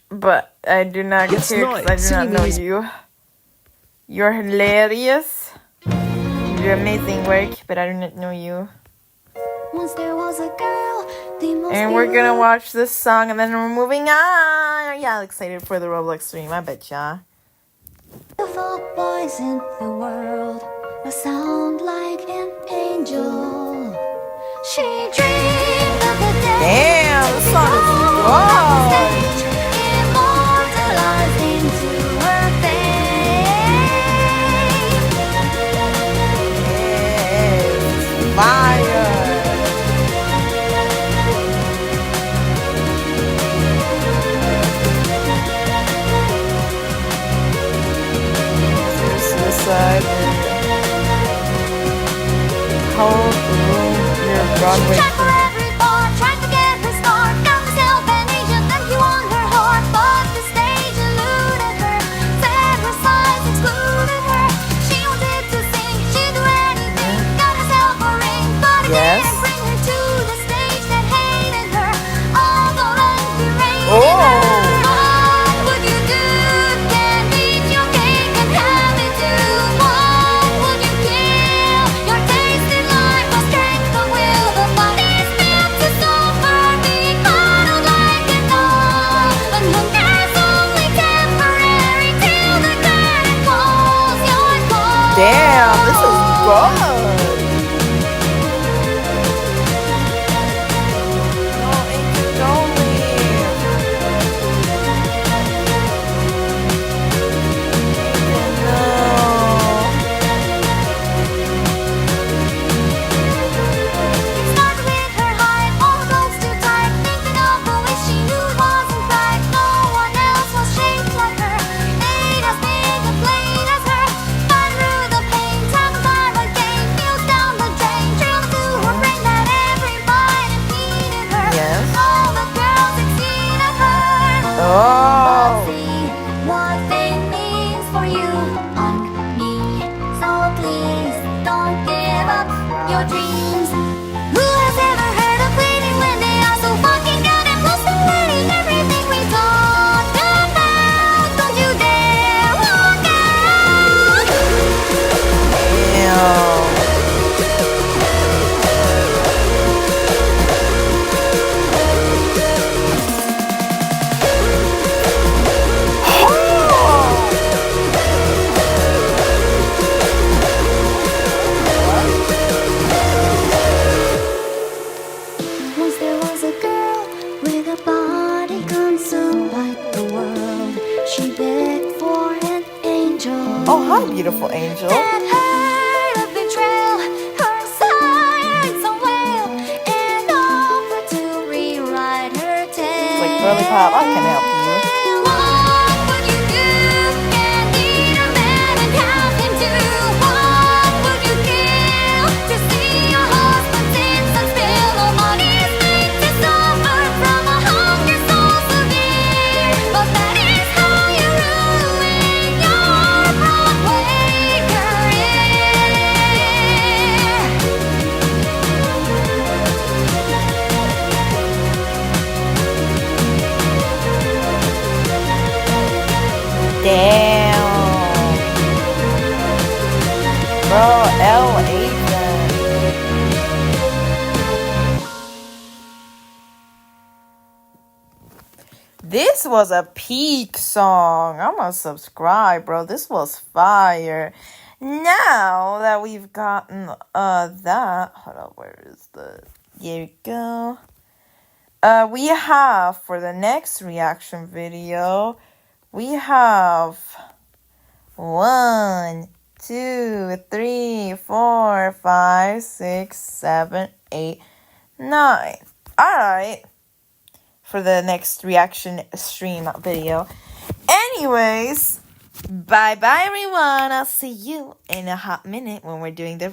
but I do not care It's because nice. I do not know you. You're hilarious. You do amazing work, but I do not know you. Once there was a girl, the most And we're gonna watch this song and then we're moving on. Yeah, I'm excited for the Roblox stream, I bet ya. beautiful boys in the world, a sound like an angel. She dreamed of the day. Damn, this song is good. Immortalized into her fame. Yes, fire. Suicide. Whole room near Broadway. Tried for every bar, tried to get her start. Got herself an agent, then he won her heart. But the stage eluded her. Said her size excluded her. She wanted to sing, she'd do anything. Got herself a ring, but it Yes. didn't bring her to the stage that hated her. Although unberated Oh. her. What would you do? Can't eat your cake and have it too. What would you kill? Your tasted life was strength of will. The body's built to suffer, being modeled like an doll. But hunger's only temporary till the curtain calls your call. Damn, this is good. No, Angel, don't leave. Angel, no. Started with her height, all the clothes too tight. Thinking of the way she knew it wasn't right. No one else was shaped like her. Ain't as big and played as her. Fight through the pain, time by game. Feels down the drain, drilled to her brain that everybody impeded her. Yes. All the girls exceeded her. Oh. See what fame means for you and me. So please don't give up your dreams. Who has ever heard of pleading when they are so fucking goddamn close to learning everything we talked about? Don't you dare walk out. Damn. Once there was a girl with a body consumed by the world. She begged for an angel. Oh, hi, beautiful angel. That heard of betrayal, her silence a wail, and offered to rewrite her tale. Like, girly pop, I can help you. What would you do? Can't eat a man and have him do. What would you kill to see your husband sins and spill? Nobody's made to suffer from a hunger so severe, but that is how you ruin your Broadway career. This was a peak song. I'm gonna subscribe, bro. This was fire. Now that we've gotten that, hold on, where is the? Here we go. We have for the next reaction video, we have 1, 2, 3, 4, 5, 6, 7, 8, 9. Alright. For the next reaction stream video. Anyways, bye bye everyone. I'll see you in a hot minute when we're doing the